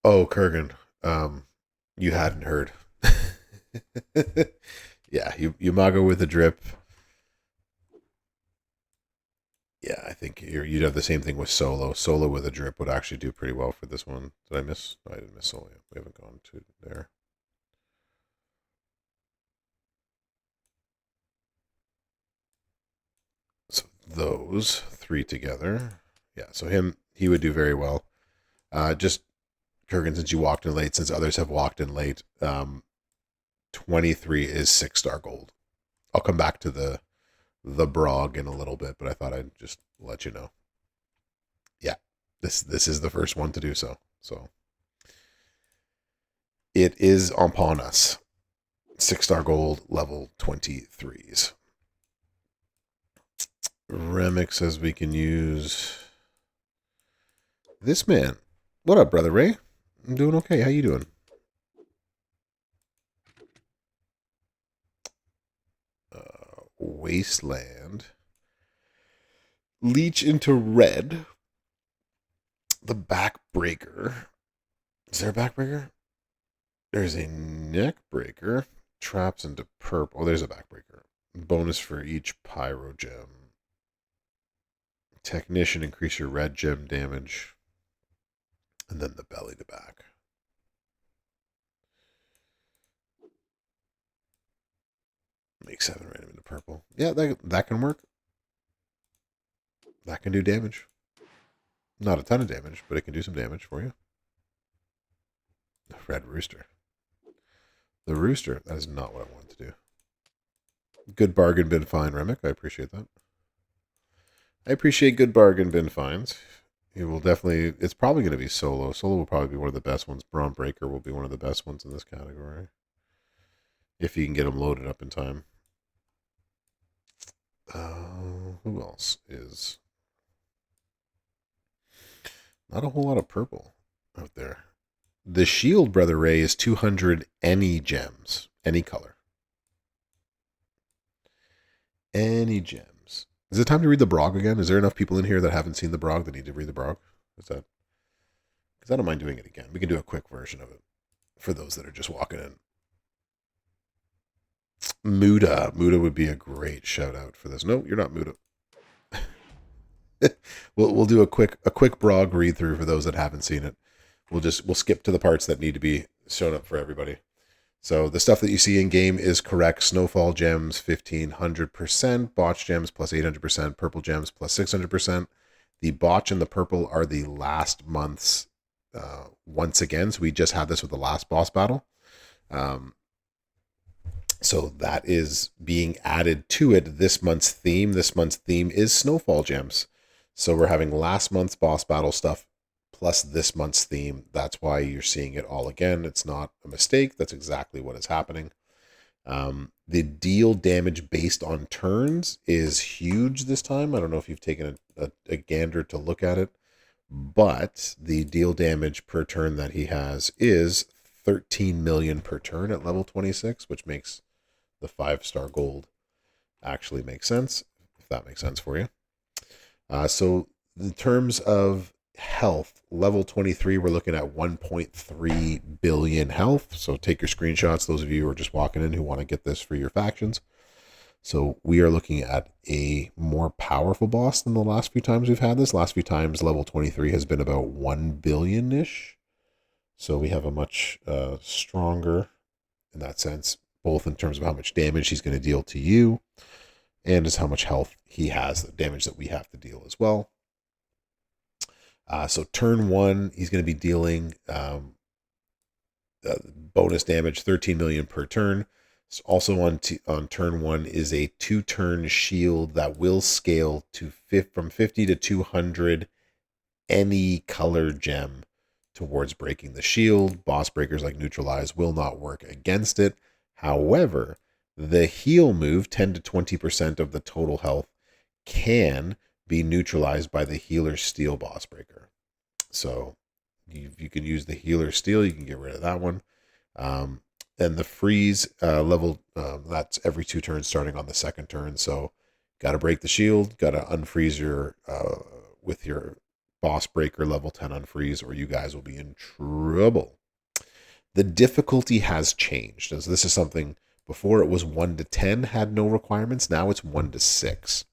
Oh, Kurgan. You hadn't heard. Yeah, Umaga with a drip. Yeah, I think you'd have the same thing with Solo. Solo with a drip would actually do pretty well for this one. Did I miss? No, I didn't miss Solo yet. We haven't gone to there. So those 3 together. Yeah, so he would do very well. Just Kurgan, since you walked in late, since others have walked in late, 23 is 6-star gold. I'll come back to the Brog in a little bit, but I thought I'd just let you know. Yeah, this is the first one to do so. So it is upon us. 6-star gold, level 23s. Remick says we can use this man. What up, brother Ray? I'm doing okay. How you doing? Wasteland. Leech into red. The backbreaker. Is there a backbreaker? There's a neck breaker. Traps into purple. Oh, there's a backbreaker. Bonus for each pyro gem. Technician, increase your red gem damage. And then the belly to back. Make 7 random into purple. Yeah, that can work. That can do damage. Not a ton of damage, but it can do some damage for you. The red rooster. The rooster. That is not what I wanted to do. Good bargain bin fine, Remick. I appreciate that. I appreciate good bargain bin finds. It will definitely... It's probably going to be Solo. Solo will probably be one of the best ones. Brawn Breaker will be one of the best ones in this category. if you can get them loaded up in time. Who else is? Not a whole lot of purple out there. The Shield Brother Ray is 200 any gems, any color. Any gems. Is it time to read the Brog again? Is there enough people in here that haven't seen the Brog that need to read the Brog? Is that? Because I don't mind doing it again. We can do a quick version of it for those that are just walking in. Muda. Muda would be a great shout out for this. No, you're not Muda. we'll do a quick Brog read through for those that haven't seen it. We'll skip to the parts that need to be shown up for everybody. So the stuff that you see in game is correct. Snowfall gems 1500%, botch gems plus 800%, purple gems plus 600%. The botch and the purple are the last month's once again. So we just had this with the last boss battle. So that is being added to it this month's theme. This month's theme is Snowfall gems. So we're having last month's boss battle stuff plus this month's theme. That's why you're seeing it all again. It's not a mistake. That's exactly what is happening. The deal damage based on turns is huge this time. I don't know if you've taken a gander to look at it, but the deal damage per turn that he has is 13 million per turn at level 26, which makes the 5-star gold actually make sense, if that makes sense for you. So in terms of health, level 23, we're looking at 1.3 billion health. So take your screenshots, those of you who are just walking in who want to get this for your factions. So we are looking at a more powerful boss than the last few times we've had this. Last few times, level 23 has been about 1 billion-ish. So we have a much stronger, in that sense, both in terms of how much damage he's going to deal to you and as how much health he has, the damage that we have to deal as well. So turn 1, he's going to be dealing bonus damage, 13 million per turn. So also on turn 1 is a 2-turn shield that will scale to from 50 to 200 any color gem towards breaking the shield. Boss breakers like Neutralize will not work against it. However, the heal move, 10 to 20% of the total health, can be neutralized by the Healer Steel boss breaker. So you can use the Healer Steel, you can get rid of that one. And the freeze level, that's every 2 turns starting on the 2nd turn. So got to break the shield, got to unfreeze your with your boss breaker level 10 unfreeze, or you guys will be in trouble. The difficulty has changed. As this is something, before it was 1 to 10, had no requirements. Now it's 1 to 6.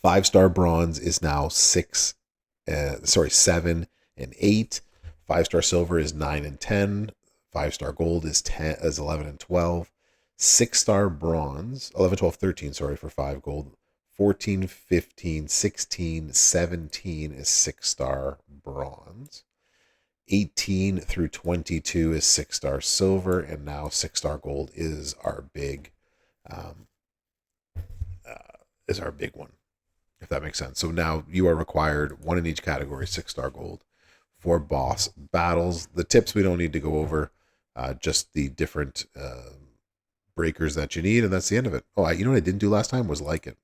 5-star bronze is now 7 and 8. 5-star silver is 9 and 10. 5-star gold is 11 and 12. 6-star bronze, 11, 12, 13, sorry, for 5 gold. 14, 15, 16, 17 is 6-star bronze. 18 through 22 is 6-star silver, and now 6-star gold is our big one, if that makes sense. So now you are required 1 in each category, 6-star gold, for boss battles. The tips we don't need to go over, just the different breakers that you need, and that's the end of it. Oh, you know what I didn't do last time was like it.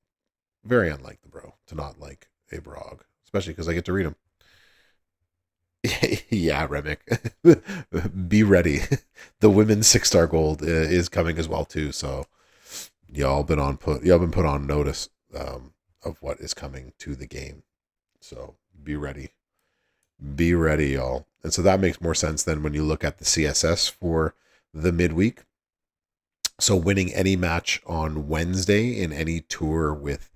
Very unlike the bro to not like a Brog, especially because I get to read them. Yeah, Remick, be ready. The women's 6-star gold is coming as well too. So y'all been put on notice of what is coming to the game. So be ready, y'all. And so that makes more sense than when you look at the CSS for the midweek. So winning any match on Wednesday in any tour with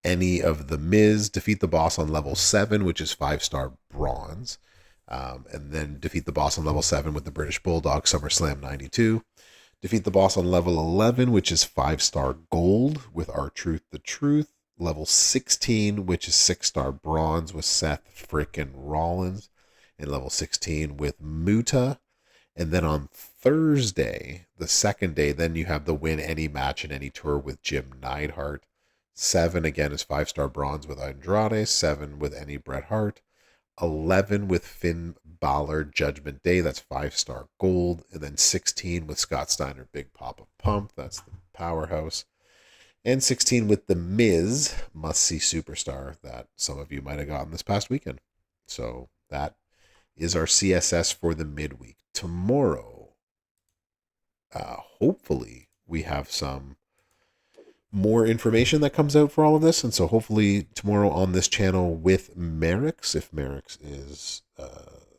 any of the Miz, defeat the boss on level 7, which is 5-star bronze. And then defeat the boss on level 7 with the British Bulldog, SummerSlam 92. Defeat the boss on level 11, which is 5-star gold with R-Truth the Truth. Level 16, which is 6-star bronze with Seth frickin' Rollins. And level 16 with Muta. And then on Thursday, the 2nd day, then you have the win any match in any tour with Jim Neidhart. 7 again is 5-star bronze with Andrade. 7 with any Bret Hart. 11 with Finn Balor Judgment Day. That's 5-star gold. And then 16 with Scott Steiner Big Papa Pump. That's the powerhouse. And 16 with The Miz Must See Superstar that some of you might have gotten this past weekend. So that is our CSS for the midweek. Tomorrow, hopefully, we have some more information that comes out for all of this. And so hopefully tomorrow on this channel with Merrick's, if Merrick's is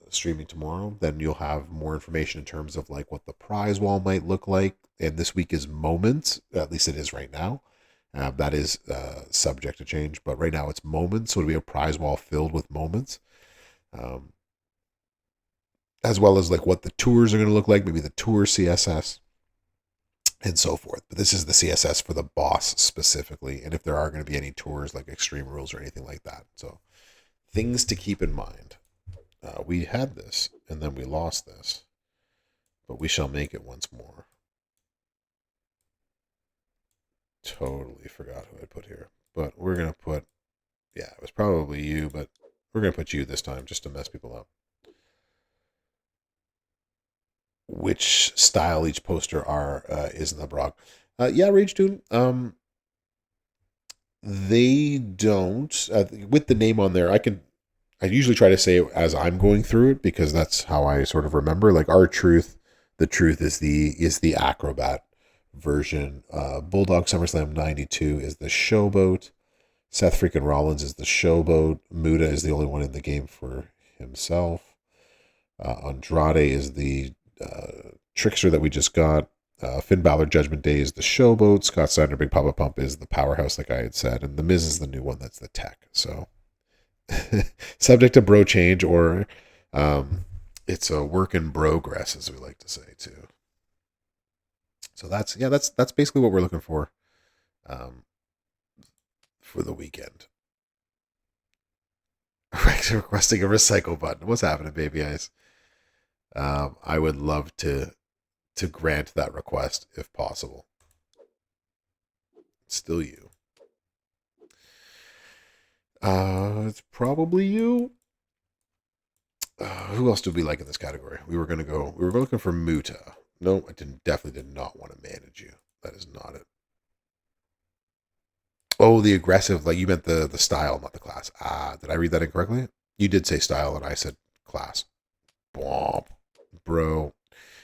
streaming tomorrow, then you'll have more information in terms of like what the prize wall might look like. And this week is moments, at least it is right now. That is subject to change, but right now it's moments. So it'll be a prize wall filled with moments. As well as like what the tours are going to look like, maybe the tour CSS and so forth. But this is the CSS for the boss specifically, and if there are going to be any tours like Extreme Rules or anything like that. So things to keep in mind. We had this, and then we lost this, but we shall make it once more. Totally forgot who I put here, but we're going to put, yeah, it was probably you, but we're going to put you this time just to mess people up. Which style each poster is in the blog. Yeah, Rage Tune. They don't with the name on there. I usually try to say it as I'm going through it because that's how I sort of remember. Like R-Truth, the Truth is the Acrobat version. Bulldog SummerSlam 92 is the Showboat. Seth freaking Rollins is the Showboat. Muda is the only one in the game for himself. Andrade is the Trickster that we just got. Finn Balor Judgment Day is the Showboat. Scott Steiner Big Papa Pump is the Powerhouse, like I had said. And The Miz is the new one that's the Tech. So subject to bro change, or it's a work in progress, as we like to say too. So that's basically what we're looking for the weekend. Requesting a recycle button. What's happening, baby eyes? I would love to grant that request if possible. Still you. It's probably you. Who else did we like in this category? We were looking for Muta. No, I definitely did not want to manage you. That is not it. Oh, the aggressive, like you meant the style, not the class. Did I read that incorrectly? You did say style and I said class. Bomb. Bro.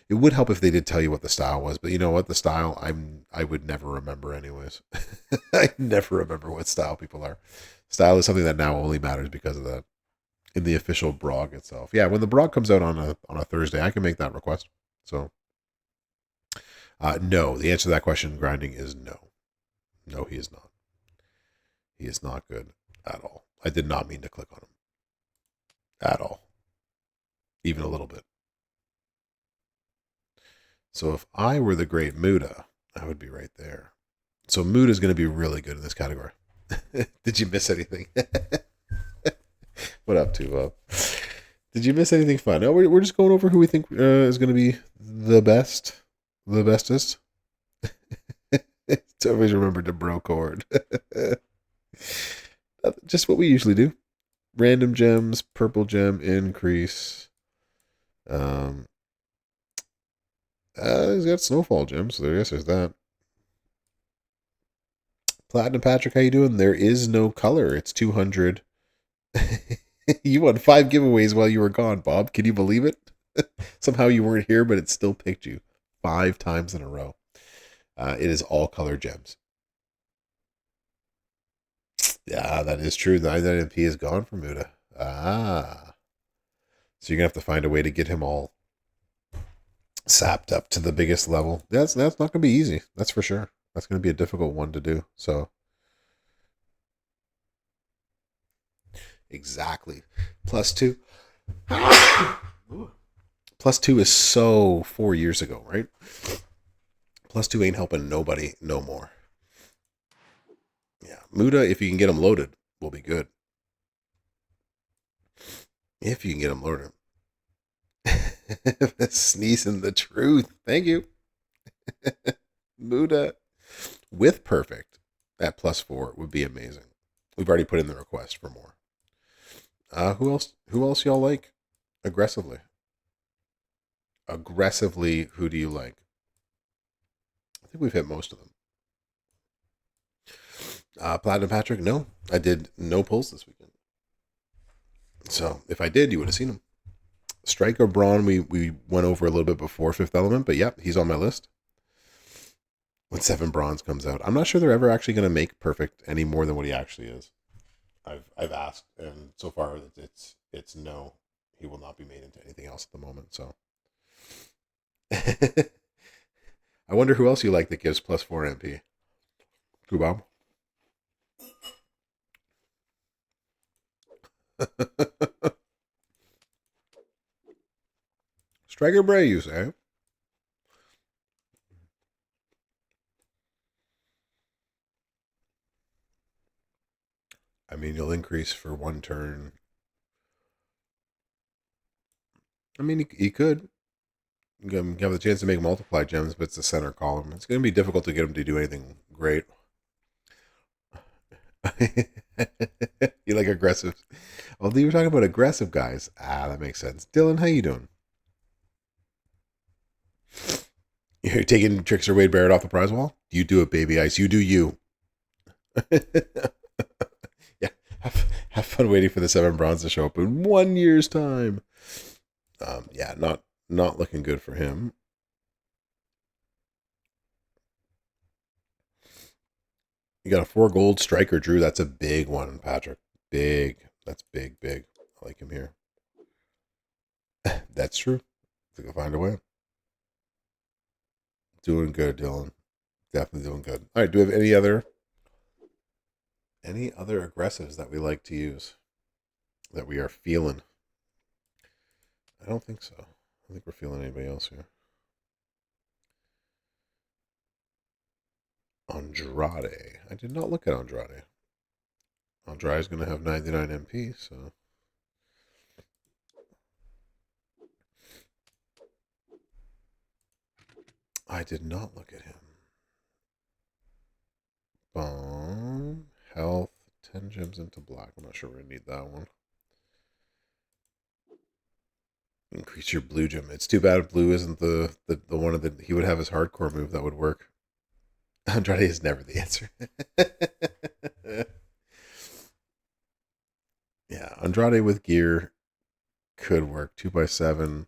It would help if they did tell you what the style was, but you know what? The style I would never remember anyways. I never remember what style people are. Style is something that now only matters because of that. In the official blog itself. Yeah, when the blog comes out on a Thursday, I can make that request. So no, the answer to that question, grinding, is no. No, he is not. He is not good at all. I did not mean to click on him. At all. Even a little bit. So if I were the great Muda, I would be right there. So Muda is going to be really good in this category. Did you miss anything? What up, Tuvo? Did you miss anything fun? No, we're just going over who we think is going to be the best, the bestest. So always remember to bro cord. Just what we usually do. Random gems, purple gem increase. He's got snowfall gems, so I guess there's that. Platinum Patrick, how you doing? There is no color. It's 200. You won 5 giveaways while you were gone, Bob. Can you believe it? Somehow you weren't here, but it still picked you 5 times in a row. It is all color gems. Yeah, that is true. The 99MP is gone from Muda. So you're going to have to find a way to get him all sapped up to the biggest level. That's not going to be easy. That's for sure. That's going to be a difficult one to do. So exactly. +2. +2 is so 4 years ago, right? +2 ain't helping nobody no more. Yeah, Muda, if you can get him loaded, will be good. If you can get him loaded. Sneezing the truth. Thank you. Muda with perfect at +4 would be amazing. We've already put in the request for more. Who else? Who else y'all like? Aggressively. Aggressively, who do you like? I think we've hit most of them. Platinum Patrick, no. I did no pulls this weekend. So if I did, you would have seen him. Striker Braun, we went over a little bit before Fifth Element, but yeah, he's on my list. When 7 Bronze comes out, I'm not sure they're ever actually going to make Perfect any more than what he actually is. I've asked, and so far it's no. He will not be made into anything else at the moment. So I wonder who else you like that gives +4 MP. Kubab. Striker Bray, you say? I mean, you'll increase for 1 turn. I mean, he could. You have the chance to make multiply gems, but it's the center column. It's going to be difficult to get him to do anything great. You like aggressive? Well, you were talking about aggressive guys. That makes sense. Dylan, how you doing? You're taking Trickster Wade Barrett off the prize wall? You do it, baby ice. You do you. Yeah, have fun waiting for the 7 Bronze to show up in 1 year's time. Yeah, not looking good for him. You got a 4 gold striker, Drew. That's a big one, Patrick. Big. That's big. I like him here. That's true. I think I'll find a way. Doing good, Dylan. Definitely doing good. All right. Do we have any other aggressives that we like to use that we are feeling? I don't think so. I don't think we're feeling anybody else here. Andrade. I did not look at Andrade. Andrade's going to have 99 MP, so. I did not look at him. Bomb. Health. 10 gems into black. I'm not sure we're going to need that one. Increase your blue gem. It's too bad blue isn't the one of the. He would have his hardcore move that would work. Andrade is never the answer. Yeah, Andrade with gear could work. 2x7.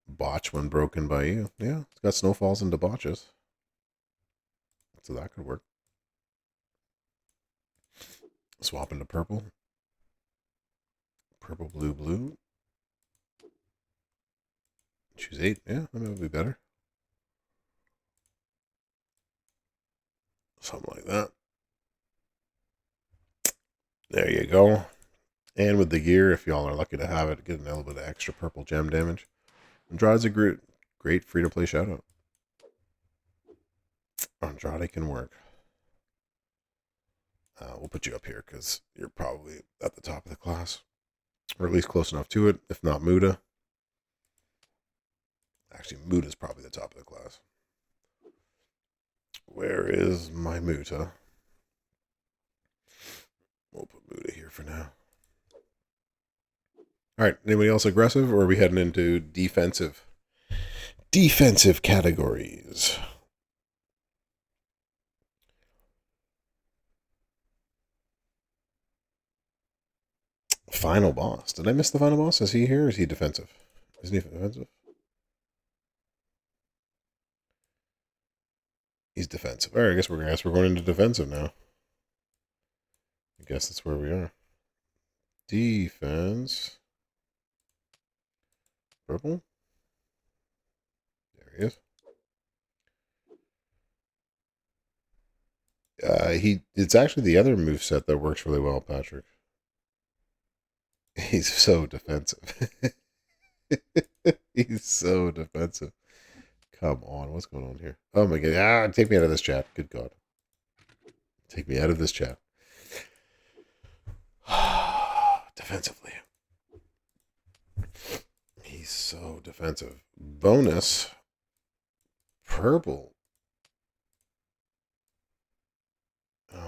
Botch when broken by you. Yeah, it's got snowfalls and debauches. So that could work. Swap into purple. Purple, blue. Choose 8. Yeah, that would be better. Something like that. There you go. And with the gear, if y'all are lucky to have it, get a little bit of extra purple gem damage. Andrade's a great free-to-play shoutout. Andrade can work. We'll put you up here because you're probably at the top of the class. Or at least close enough to it, if not Muda. Actually, Muta's probably the top of the class. Where is my Muta? We'll put Muta here for now. All right, anybody else aggressive, or are we heading into defensive? Defensive categories. Final boss. Did I miss the final boss? Is he here or is he defensive? Isn't he defensive? He's defensive. All right, I guess we're going into defensive now. I guess that's where we are. Defense. Purple. There he is. It's actually the other moveset that works really well, Patrick. He's so defensive. He's so defensive. Come on, what's going on here? Oh my god! Take me out of this chat. Good God, take me out of this chat. Defensively, he's so defensive. Bonus, purple. Uh,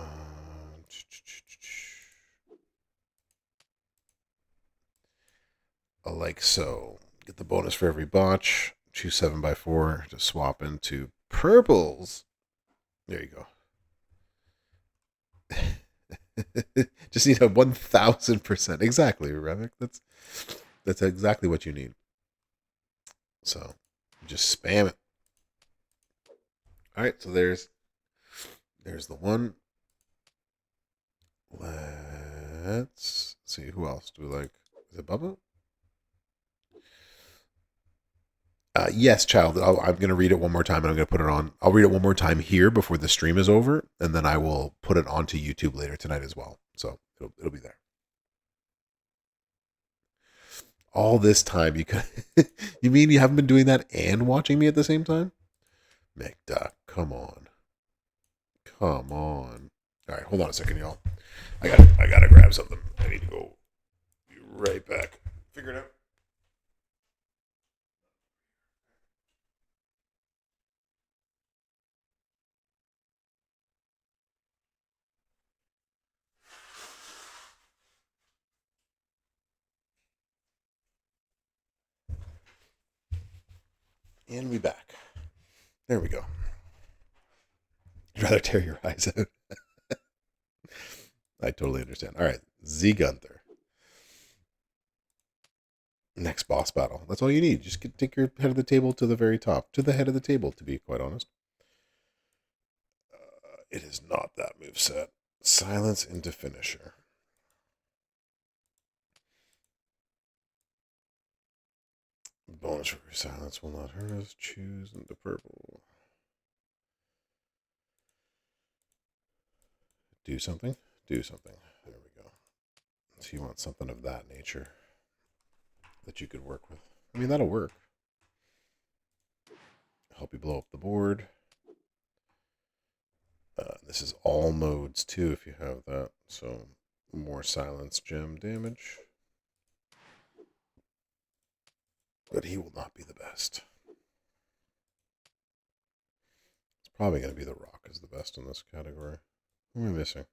like so. Get the bonus for every botch. Choose 7x4 to swap into purples. There you go. Just need a 1000%. Exactly, Revik. That's exactly what you need. So just spam it. All right, so there's the one. Let's see, who else do we like? Is it Bubba? Yes, child. I'm going to read it one more time, and I'm going to put it on. I'll read it one more time here before the stream is over, and then I will put it onto YouTube later tonight as well. So it'll be there. All this time, you could. You mean you haven't been doing that and watching me at the same time? McDuck, come on, come on. All right, hold on a second, y'all. I gotta grab something. I need to go. Be right back. Figure it out. And we back. There we go. You'd rather tear your eyes out. I totally understand. All right, Z Gunther. Next boss battle. That's all you need. Just take your head of the table to the very top. To the head of the table, to be quite honest. It is not that move set. Silence into finisher. Bonus for silence will not hurt us. Choose into purple. Do something. Do something. There we go. So you want something of that nature that you could work with. I mean, that'll work. Help you blow up the board. This is all modes too, if you have that. So more silence gem damage. But he will not be the best. It's probably going to be the Rock is the best in this category. Who am I missing?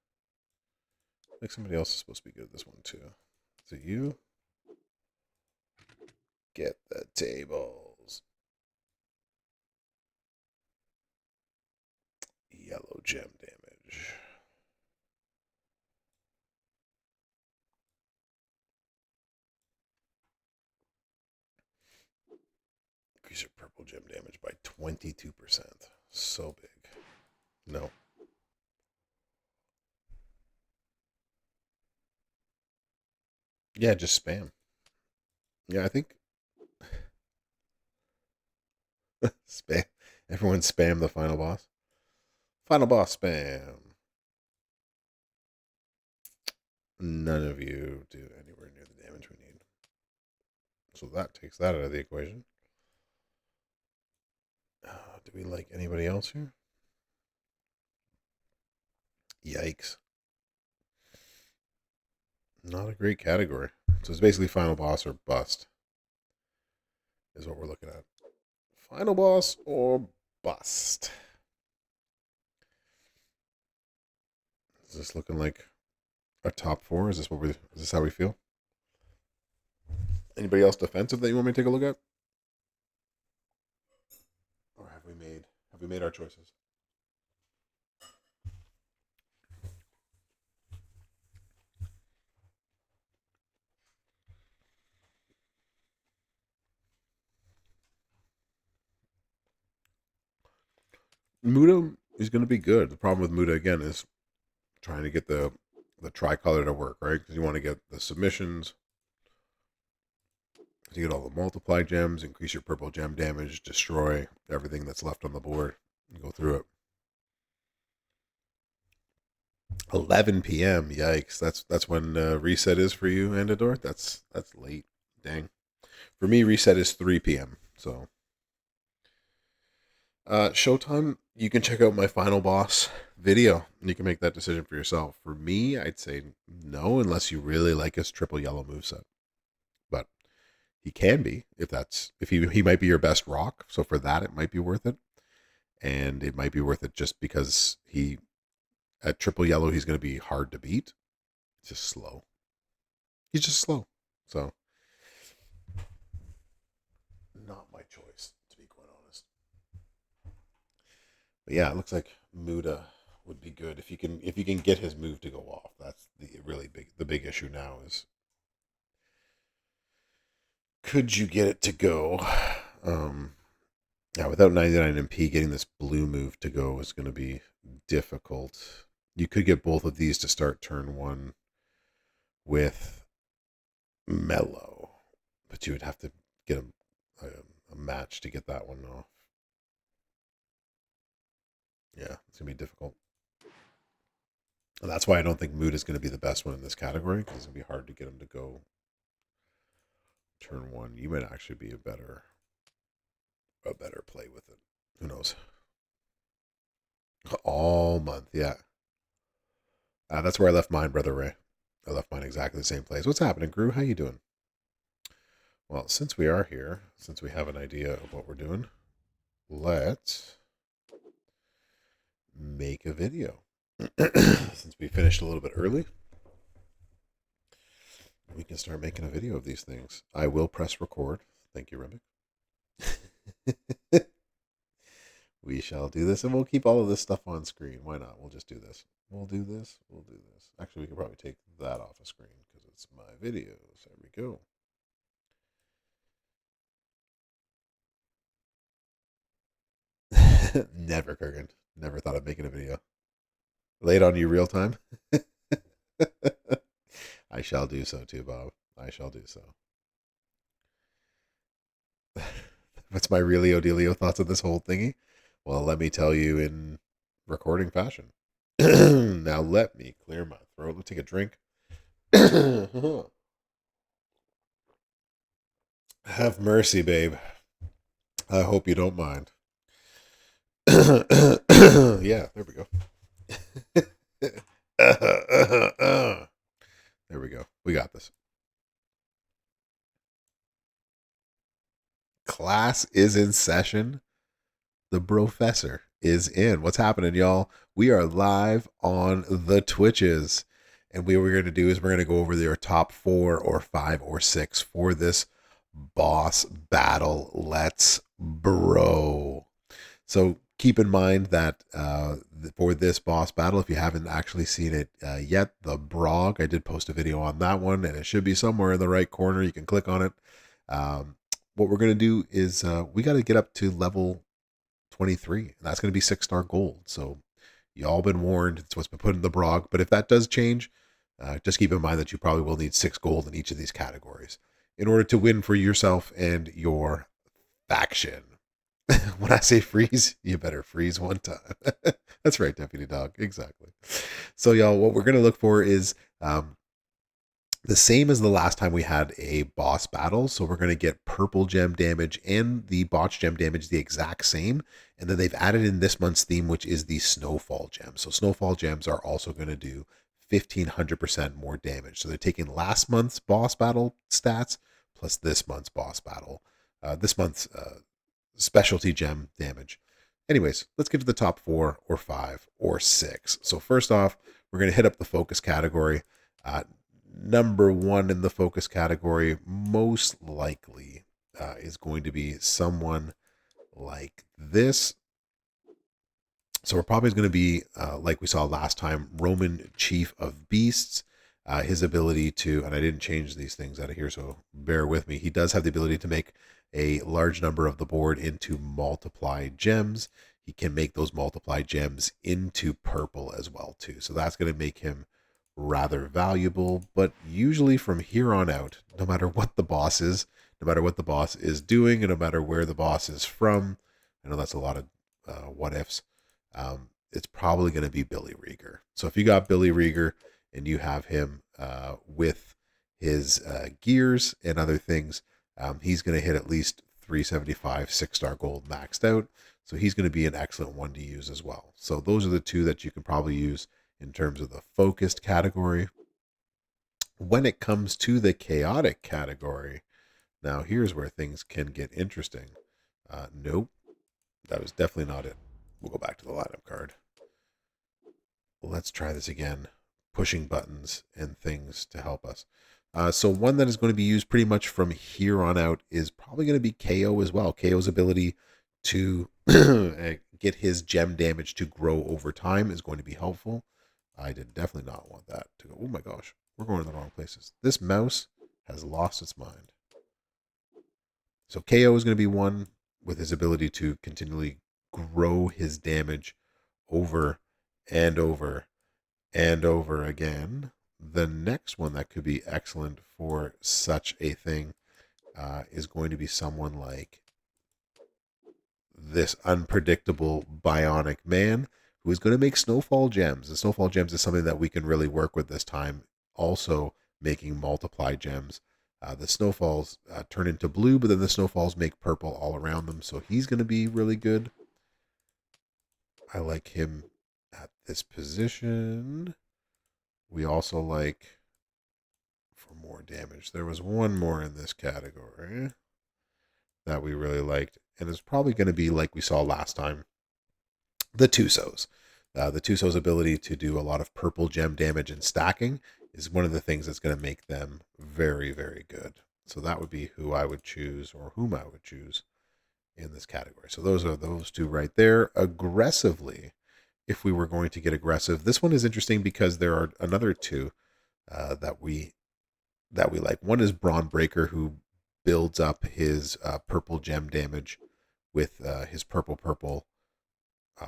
I think somebody else is supposed to be good at this one too. Is it you? Get the tables. Yellow gem damage. Increase your purple gem damage by 22%. So big. No. Yeah, just spam. Yeah, I think spam. Everyone spam the final boss. Final boss spam. None of you do anywhere near the damage we need. So that takes that out of the equation. Do we like anybody else here? Yikes. Not a great category. So it's basically final boss or bust. Is what we're looking at. Final boss or bust. Is this looking like a top four? Is this how we feel? Anybody else defensive that you want me to take a look at? Or have we made our choices? Muda is going to be good. The problem with Muda again is trying to get the tricolor to work, right? Because you want to get the submissions, you get all the multiply gems, increase your purple gem damage, destroy everything that's left on the board, and go through it. 11 p.m. Yikes! That's when reset is for you, Andador. That's late. Dang. For me, reset is 3 p.m. So, Showtime. You can check out my final boss video, and you can make that decision for yourself. For me, I'd say no, unless you really like his triple yellow moveset. But he can be if he might be your best rock. So for that, it might be worth it, and it might be worth it just because he at triple yellow he's going to be hard to beat. It's just slow. He's just slow. So But yeah, it looks like Muda would be good if you can get his move to go off. That's the big issue now is could you get it to go? Um, yeah, without 99 MP, getting this blue move to go is going to be difficult. You could get both of these to start turn one with Mellow, but you would have to get a match to get that one off. Yeah, it's going to be difficult. And that's why I don't think Mood is going to be the best one in this category, because it's going to be hard to get him to go turn one. You might actually be a better play with it. Who knows? All month, yeah. That's where I left mine, Brother Ray. I left mine exactly the same place. What's happening, Gru? How you doing? Well, since we are here, since we have an idea of what we're doing, let's make a video. Since we finished a little bit early, we can start making a video of these things. I will press record. Thank you, Remick. We shall do this, and we'll keep all of this stuff on screen. Why not? We'll just do this. We'll do this. We'll do this. Actually, we can probably take that off the screen because it's my videos. There we go. Never, Kurgan. Never thought of making a video. Late on you real time? I shall do so too, Bob. I shall do so. What's my really Odelio thoughts on this whole thingy? Well, let me tell you in recording fashion. Now let me clear my throat. Let's take a drink. Have mercy, babe. I hope you don't mind. Yeah, there we go. There we go. We got this. Class is in session. The professor is in. What's happening, y'all? We are live on the Twitches. And what we're going to do is we're going to go over their top 4 or 5 or 6 for this boss battle. Let's bro. So keep in mind that for this boss battle, if you haven't actually seen it yet, the Brog, I did post a video on that one, and it should be somewhere in the right corner. You can click on it. What we're going to do is we got to get up to level 23, and that's going to be 6-star gold. So you all been warned. It's what's been put in the Brog. But if that does change, just keep in mind that you probably will need 6 gold in each of these categories in order to win for yourself and your faction. When I say freeze, you better freeze one time. That's right, Deputy Dog. Exactly. So, y'all, what we're going to look for is the same as the last time we had a boss battle. So we're going to get purple gem damage and the botch gem damage the exact same. And then they've added in this month's theme, which is the snowfall gem. So snowfall gems are also going to do 1,500% more damage. So they're taking last month's boss battle stats plus this month's boss battle. This month's specialty gem damage. Anyways, let's get to the top 4 or 5 or 6. So first off, we're going to hit up the focus category. Number 1 in the focus category most likely is going to be someone like this. So we're probably going to be, like we saw last time, Roman Chief of Beasts. His ability to, and I didn't change these things out of here, so bear with me. He does have the ability to make a large number of the board into multiplied gems. He can make those multiplied gems into purple as well too. So that's going to make him rather valuable. But usually from here on out, no matter what the boss is, no matter what the boss is doing, and no matter where the boss is from, I know that's a lot of what ifs. It's probably going to be Billy Rieger. So if you got Billy Rieger and you have him with his gears and other things, he's going to hit at least 375 6-star gold maxed out. So he's going to be an excellent one to use as well. So those are the 2 that you can probably use in terms of the focused category. When it comes to the chaotic category, now here's where things can get interesting. Nope, that was definitely not it. We'll go back to the lineup card. Let's try this again. Pushing buttons and things to help us. So one that is going to be used pretty much from here on out is probably going to be KO as well. KO's ability to get his gem damage to grow over time is going to be helpful. I did definitely not want that to go. Oh my gosh, we're going in the wrong places. This mouse has lost its mind. So KO is going to be one with his ability to continually grow his damage over and over and over again. The next one that could be excellent for such a thing is going to be someone like this unpredictable bionic man who is going to make snowfall gems. The snowfall gems is something that we can really work with this time. Also making multiply gems. The snowfalls turn into blue, but then the snowfalls make purple all around them. So he's going to be really good. I like him at this position. We also like, for more damage, there was one more in this category that we really liked. And it's probably going to be like we saw last time, the Tusos. The Tusos' ability to do a lot of purple gem damage and stacking is one of the things that's going to make them very, very good. So that would be who I would choose, or whom I would choose in this category. So those are those two right there. Aggressively, if we were going to get aggressive, this one is interesting because there are another two that we like. One is Brawn Breaker, who builds up his purple gem damage with his purple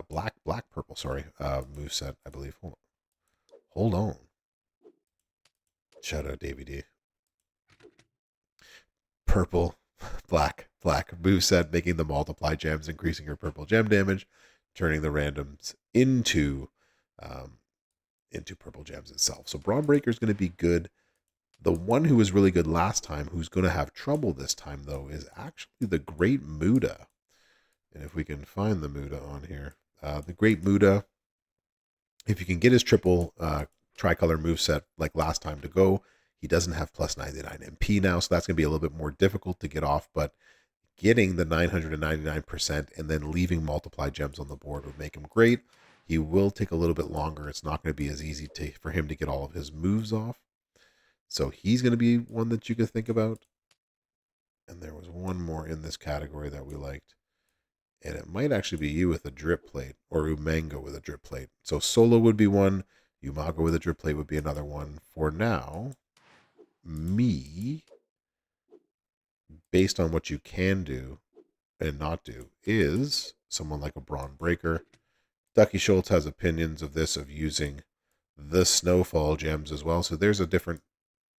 black purple moveset, I believe. Hold on. Shout out Davey D. Purple, black moveset, making the multiply gems, increasing your purple gem damage, turning the randoms into purple gems itself. So Brawn Breaker is going to be good. The one who was really good last time, who's going to have trouble this time, though, is actually the Great Muda. And if we can find the Muda on here, the Great Muda, if you can get his triple tricolor moveset like last time to go, he doesn't have plus 99 MP now, so that's going to be a little bit more difficult to get off, but getting the 999% and then leaving multiply gems on the board would make him great. He will take a little bit longer. It's not going to be as easy for him to get all of his moves off. So he's going to be one that you could think about. And there was one more in this category that we liked. And it might actually be you with a drip plate, or Umango with a drip plate. So Solo would be one. Umago with a drip plate would be another one. For now, me, based on what you can do and not do, is someone like a Brawn Breaker. Ducky Schultz has opinions of this, of using the Snowfall gems as well. So there's a different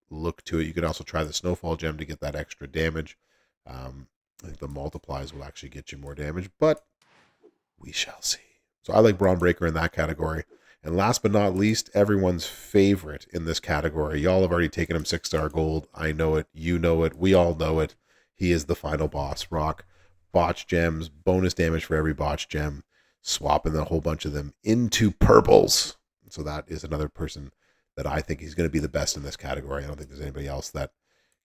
look to it. You could also try the Snowfall gem to get that extra damage. I think the multiplies will actually get you more damage, but we shall see. So I like Brawn Breaker in that category. And last but not least, everyone's favorite in this category. Y'all have already taken him 6-star gold. I know it. You know it. We all know it. He is the final boss. Rock botch gems, bonus damage for every botch gem, swapping a whole bunch of them into purples. So that is another person that I think he's going to be the best in this category. I don't think there's anybody else that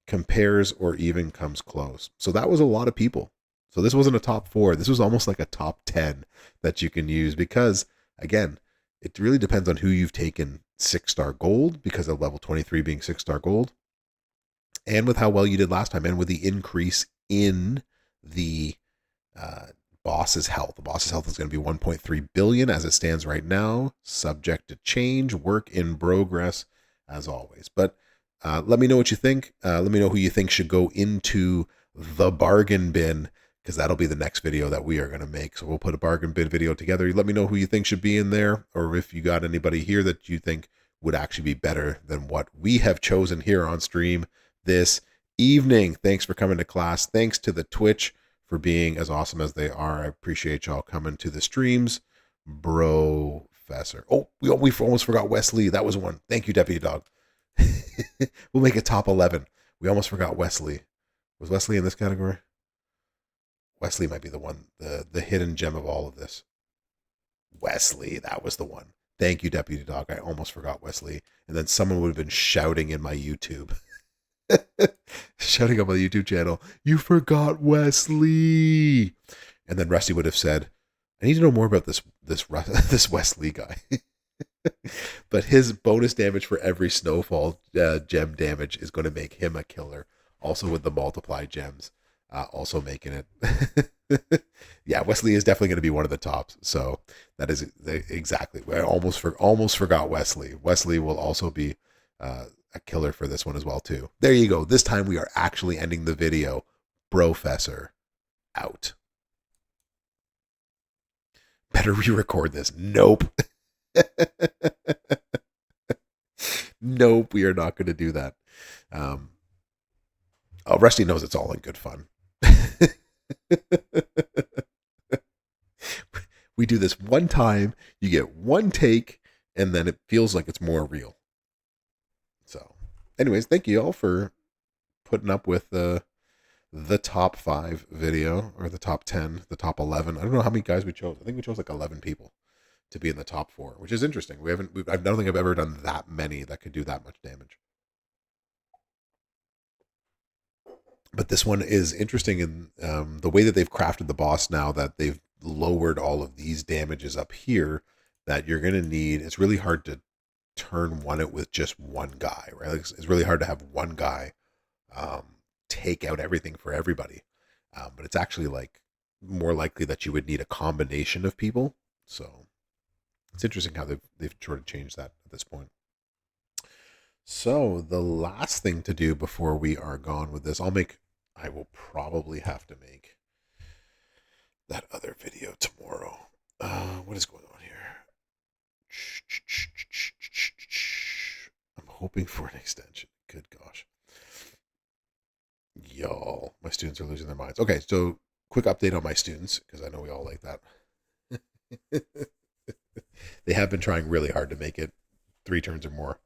compares or even comes close. So that was a lot of people. So this wasn't a top 4. This was almost like a top 10 that you can use, because, again, it really depends on who you've taken 6-star gold, because of level 23 being 6-star gold, and with how well you did last time, and with the increase in the boss's health. The boss's health is going to be 1.3 billion as it stands right now, subject to change, work in progress as always. But let me know what you think. Let me know who you think should go into the bargain bin, because that'll be the next video that we are going to make. So we'll put a bargain bin video together. Let me know who you think should be in there, or if you got anybody here that you think would actually be better than what we have chosen here on stream this evening. Thanks for coming to class. Thanks to the Twitch for being as awesome as they are. I appreciate y'all coming to the streams. Professor. Oh, we almost forgot Wesley. That was one. Thank you, Deputy Dog. We'll make it top 11. We almost forgot Wesley. Was Wesley in this category? Wesley might be the one, the hidden gem of all of this. Wesley, that was the one. Thank you, Deputy Dog. I almost forgot Wesley. And then someone would have been shouting in my YouTube. Shouting on my YouTube channel, "You forgot Wesley." And then Rusty would have said, "I need to know more about this Wesley guy." But his bonus damage for every snowfall gem damage is going to make him a killer. Also with the multiply gems. also making it. Yeah, Wesley is definitely going to be one of the tops. So that is exactly. I almost forgot Wesley. Wesley will also be a killer for this one as well too. There you go. This time we are actually ending the video. Brofessor out. Better re-record this. Nope. Nope, we are not going to do that. Um, Rusty knows it's all in good fun. We do this one time, you get one take, and then it feels like it's more real. So, anyways, thank you all for putting up with the top 5 video, or the top 10, the top 11. I don't know how many guys we chose. I think we chose like 11 people to be in the top 4, which is interesting. I don't think I've ever done that many that could do that much damage. But this one is interesting in the way that they've crafted the boss now, that they've lowered all of these damages up here, that you're going to need. It's really hard to turn it with just one guy, right? Like it's really hard to have one guy take out everything for everybody. But it's actually like more likely that you would need a combination of people. So it's interesting how they've sort of changed that at this point. So the last thing to do before we are gone with this, I will probably have to make that other video tomorrow. What is going on here? I'm hoping for an extension. Good gosh. Y'all, my students are losing their minds. Okay, so quick update on my students, because I know we all like that. They have been trying really hard to make it 3 turns or more.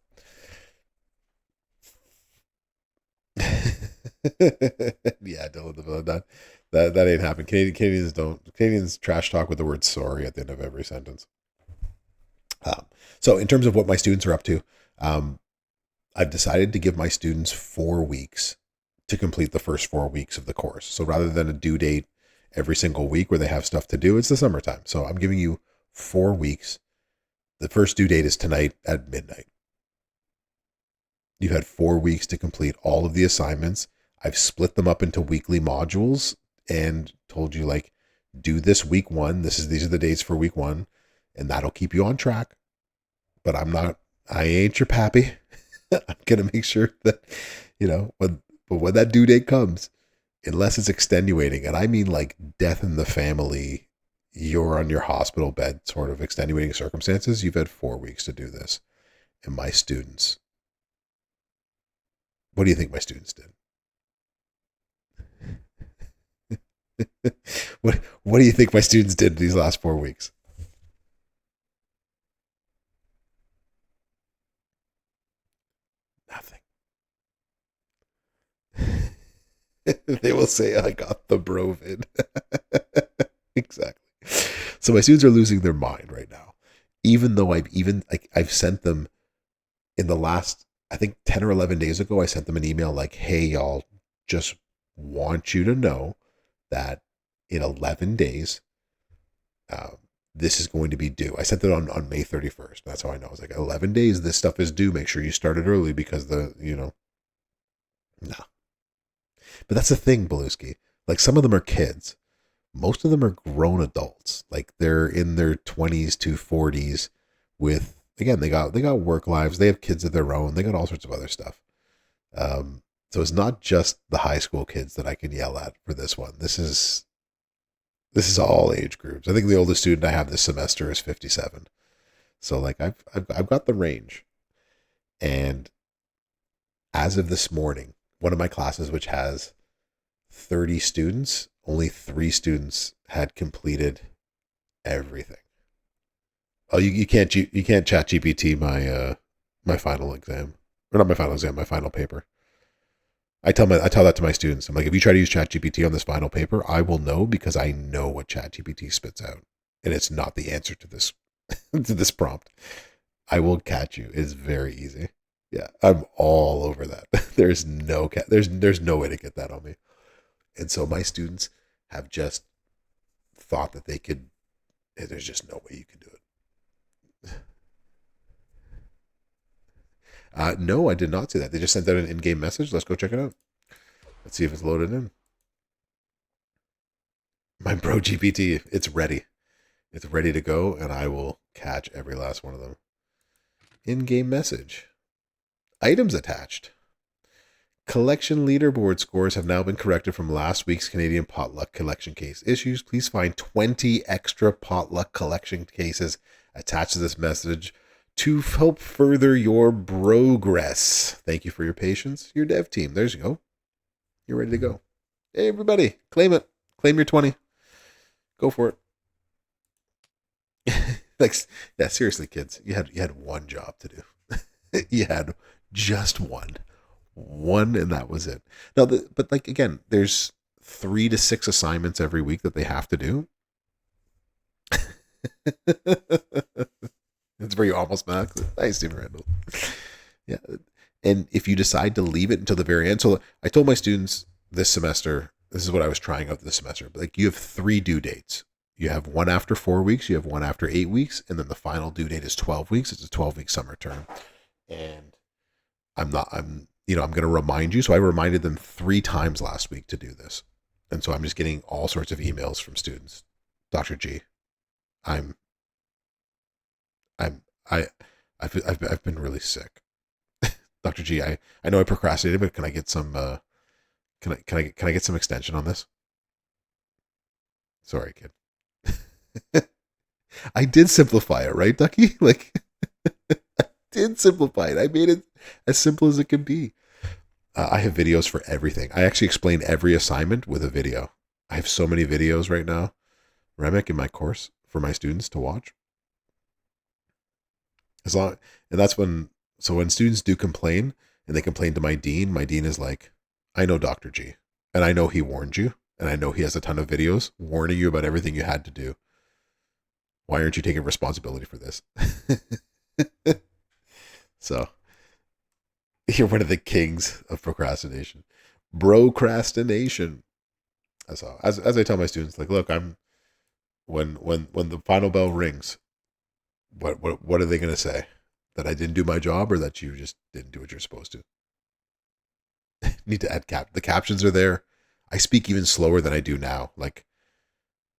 Yeah, Dylan, that ain't happening. Canadians trash talk with the word sorry at the end of every sentence. So in terms of what my students are up to, I've decided to give my students 4 weeks to complete the first 4 weeks of the course. So rather than a due date every single week where they have stuff to do, it's the summertime. So I'm giving you 4 weeks. The first due date is tonight at midnight. You've had 4 weeks to complete all of the assignments. I've split them up into weekly modules and told you, like, do this week 1. These are the dates for week 1, and that'll keep you on track. But I ain't your pappy. I'm gonna make sure that, when that due date comes, unless it's extenuating, and I mean like death in the family, you're on your hospital bed sort of extenuating circumstances, you've had 4 weeks to do this. And my students, what do you think my students did? What do you think my students did these last 4 weeks? Nothing. They will say, I got the brovid. Exactly. So my students are losing their mind right now. Even though I've sent them in the last, I think 10 or 11 days ago, I sent them an email like, hey, y'all, just want you to know that in 11 days, this is going to be due. I sent it on May 31st. That's how I know. I was like, 11 days, this stuff is due. Make sure you start it early because nah. But that's the thing, Beluski. Like, some of them are kids. Most of them are grown adults. Like, they're in their 20s to 40s with, again, they got work lives. They have kids of their own. They got all sorts of other stuff. So it's not just the high school kids that I can yell at for this one. This is all age groups. I think the oldest student I have this semester is 57. So like I've got the range. And as of this morning, one of my classes, which has 30 students, only 3 students had completed everything. Oh, you can't chat GPT my final exam, or not my final exam, my final paper. I tell that to my students. I'm like, if you try to use ChatGPT on this final paper, I will know, because I know what ChatGPT spits out, and it's not the answer to this to this prompt. I will catch you. It's very easy. Yeah, I'm all over that. There's no way to get that on me. And so my students have just thought that they could. There's just no way you can do it. No, I did not see that. They just sent out an in-game message. Let's go check it out. Let's see if it's loaded in. My bro GPT, it's ready. It's ready to go, and I will catch every last one of them. In-game message. Items attached. Collection leaderboard scores have now been corrected from last week's Canadian potluck collection case issues. Please find 20 extra potluck collection cases attached to this message to help further your progress. Thank you for your patience. Your dev team. There you go. You're ready to go. Hey, everybody, claim it. Claim your 20. Go for it. Like, yeah, seriously, kids, you had one job to do. You had just one, and that was it. Now, but like again, there's 3 to 6 assignments every week that they have to do. It's where you almost max. Nice, Stephen Randall. Yeah, and if you decide to leave it until the very end, so I told my students this semester, this is what I was trying out this semester. But like, you have 3 due dates. You have one after 4 weeks, you have one after 8 weeks, and then the final due date is 12 weeks. It's a 12-week summer term, and I'm going to remind you. So I reminded them 3 times last week to do this. And so I'm just getting all sorts of emails from students. Dr. G, I've been really sick. Dr. G, I know I procrastinated, but can I get some, can I get some extension on this? Sorry, kid. I did simplify it, right, Ducky? Like, I did simplify it. I made it as simple as it can be. I have videos for everything. I actually explain every assignment with a video. I have so many videos right now, Remick, in my course for my students to watch. And that's when students do complain and they complain to my dean is like, I know Dr. G, and I know he warned you, and I know he has a ton of videos warning you about everything you had to do. Why aren't you taking responsibility for this? So, you're one of the kings of procrastination. Procrastination. So, as I tell my students, like, look, when the final bell rings, what are they going to say? That I didn't do my job, or that you just didn't do what you're supposed to? Need to add the captions are there. I speak even slower than I do now. Like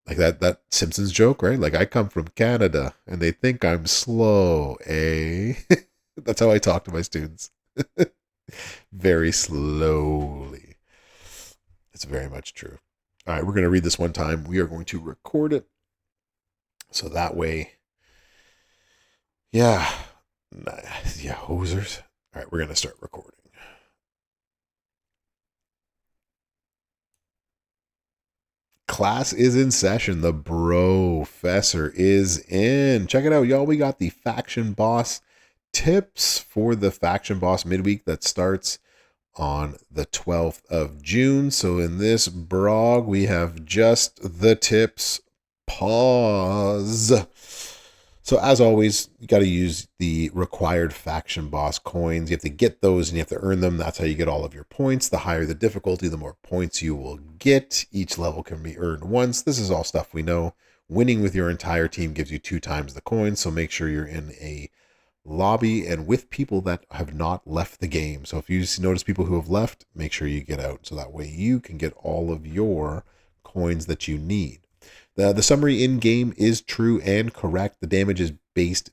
that Simpsons joke, right? Like, I come from Canada and they think I'm slow, eh? That's how I talk to my students. Very slowly. It's very much true. All right, we're going to read this one time. We are going to record it. So that way, yeah, hosers. All right, we're going to start recording. Class is in session. The professor is in. Check it out, y'all. We got the Faction Boss tips for the Faction Boss midweek that starts on the 12th of June. So in this brog, we have just the tips. Pause. So as always, you got to use the required Faction Boss coins. You have to get those and you have to earn them. That's how you get all of your points. The higher the difficulty, the more points you will get. Each level can be earned once. This is all stuff we know. Winning with your entire team gives you 2 times the coins. So make sure you're in a lobby and with people that have not left the game. So if you notice people who have left, make sure you get out. So that way you can get all of your coins that you need. The summary in game is true and correct. The damage is based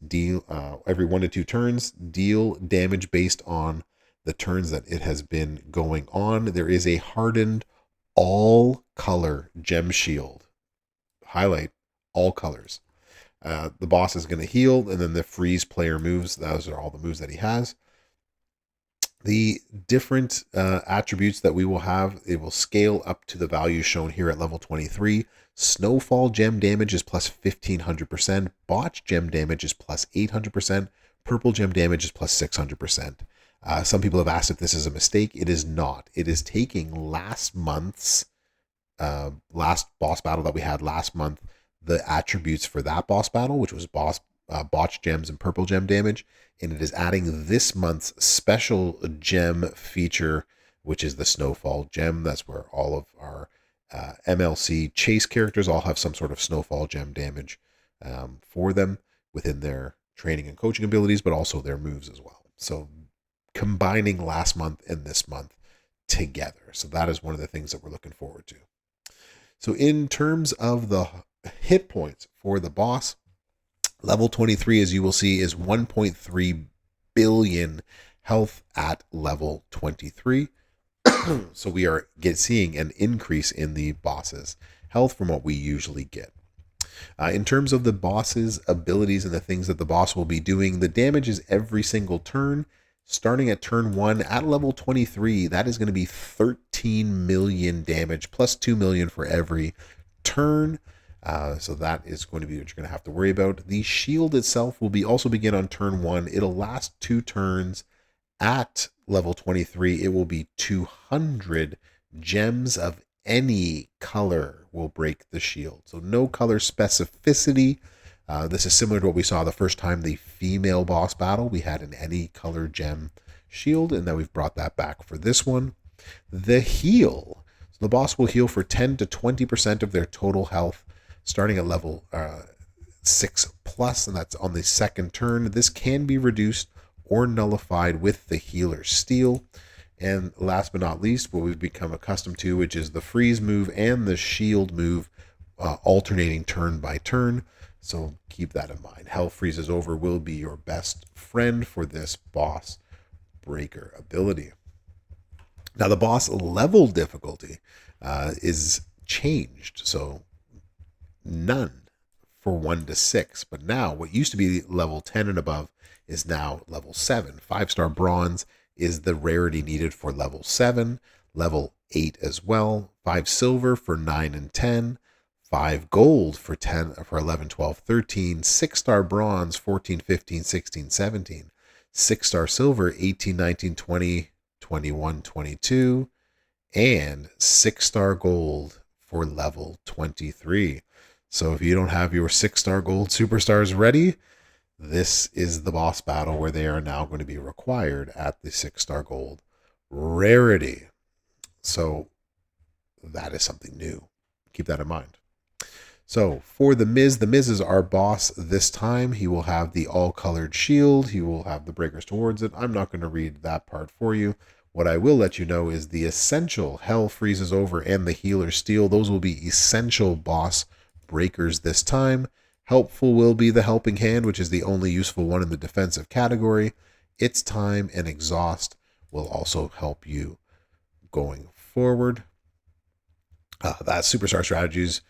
every 1 to 2 turns. Deal damage based on the turns that it has been going on. There is a hardened all color gem shield. Highlight all colors. The boss is going to heal, and then the freeze player moves. Those are all the moves that he has. The different attributes that we will have, it will scale up to the values shown here at level 23. Snowfall gem damage is plus 1500%. Botch gem damage is plus 800%. Purple gem damage is plus 600%. Some people have asked if this is a mistake. It is not. It is taking last month's last boss battle that we had last month, the attributes for that boss battle, which was botch gems and purple gem damage, and it is adding this month's special gem feature, which is the Snowfall gem. That's where all of our MLC chase characters all have some sort of Snowfall gem damage for them within their training and coaching abilities, but also their moves as well. So combining last month and this month together. So that is one of the things that we're looking forward to. So in terms of the hit points for the boss, level 23, as you will see, is 1.3 billion health at level 23. So we are seeing an increase in the boss's health from what we usually get. In terms of the boss's abilities and the things that the boss will be doing, the damage is every single turn. Starting at turn 1 at level 23, that is going to be 13 million damage plus 2 million for every turn. So that is going to be what you're going to have to worry about. The shield itself will also begin on turn 1. It'll last 2 turns. At level 23, it will be 200 gems of any color will break the shield. So no color specificity. This is similar to what we saw the first time the female boss battle. We had an any color gem shield, and now we've brought that back for this one. The heal. So the boss will heal for 10 to 20% of their total health, starting at level 6 plus, and that's on the second turn. This can be reduced or nullified with the healer's steel. And last but not least, what we've become accustomed to, which is the freeze move and the shield move, alternating turn by turn. So keep that in mind. Hell Freezes Over will be your best friend for this boss breaker ability. Now the boss level difficulty is changed. So none for 1 to 6. But now what used to be level 10 and above is now level 7. 5-star bronze is the rarity needed for level 7. Level 8 as well. 5 silver for 9 and 10. 5 gold for 10, for 11, 12, 13, 6-star bronze, 14, 15, 16, 17, 6-star silver, 18, 19, 20, 21, 22, and 6-star gold for level 23. So if you don't have your 6-star gold superstars ready, this is the boss battle where they are now going to be required at the 6-star gold rarity. So that is something new. Keep that in mind. So for the Miz is our boss this time. He will have the all-colored shield. He will have the breakers towards it. I'm not going to read that part for you. What I will let you know is the essential Hell Freezes Over and the Healer Steel. Those will be essential boss breakers this time. Helpful will be the Helping Hand, which is the only useful one in the defensive category. Its Time and Exhaust will also help you going forward. That's Superstar Strategies.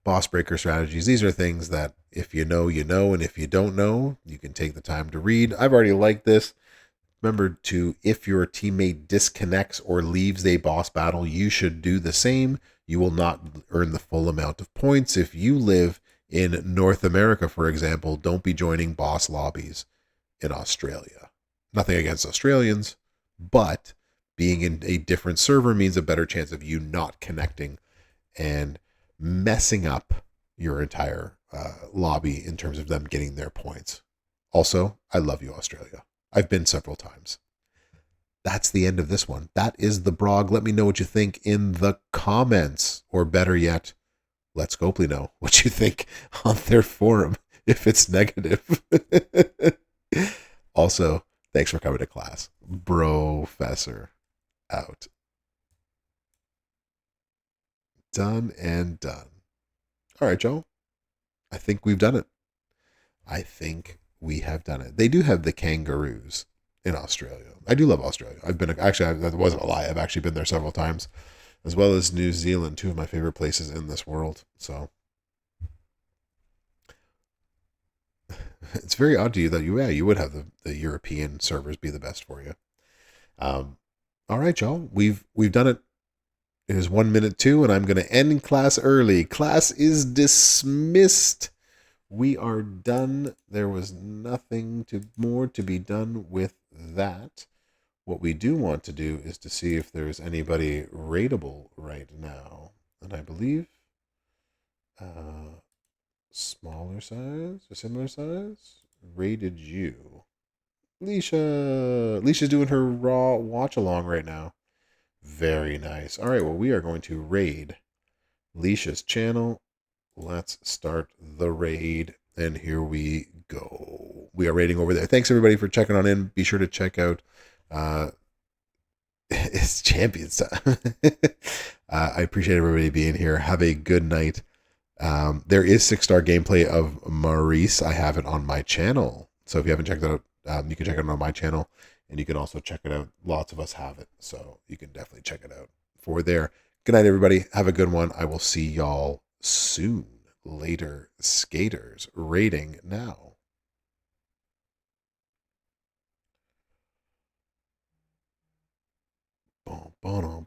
Boss breaker strategies. These are things that if you know, you know, and if you don't know, you can take the time to read. I've already liked this. Remember to, if your teammate disconnects or leaves a boss battle, you should do the same. You will not earn the full amount of points. If you live in North America, for example, don't be joining boss lobbies in Australia. Nothing against Australians, but being in a different server means a better chance of you not connecting and messing up your entire lobby in terms of them getting their points. Also, I love you, Australia. I've been several times. That's the end of this one. That is the Brog. Let me know what you think in the comments, or better yet, let Scopely know what you think on their forum if it's negative. Also, thanks for coming to class. Professor out. Done and done. All right, Joe. I think we've done it. I think we have done it. They do have the kangaroos in Australia. I do love Australia. That wasn't a lie. I've actually been there several times, as well as New Zealand, two of my favorite places in this world. So it's very odd to you that you would have the European servers be the best for you. All right, y'all. We've done it. It is 1 minute 2, and I'm going to end class early. Class is dismissed. We are done. There was nothing more to be done with that. What we do want to do is to see if there's anybody rateable right now. And I believe smaller size or similar size rated you. Leisha's doing her raw watch along right now. Very nice. All right, well, we are going to raid Leisha's channel. Let's start the raid, and here we go. We are raiding over there. Thanks, everybody, for checking on in. Be sure to check out It's champions time. I appreciate everybody being here. Have a good night. There is 6-star gameplay of Maurice. I have it on my channel. So if you haven't checked it out, you can check it out on my channel. And you can also check it out. Lots of us have it. So you can definitely check it out for there. Good night, everybody. Have a good one. I will see y'all soon. Later, skaters. Rating now. Boom, boom.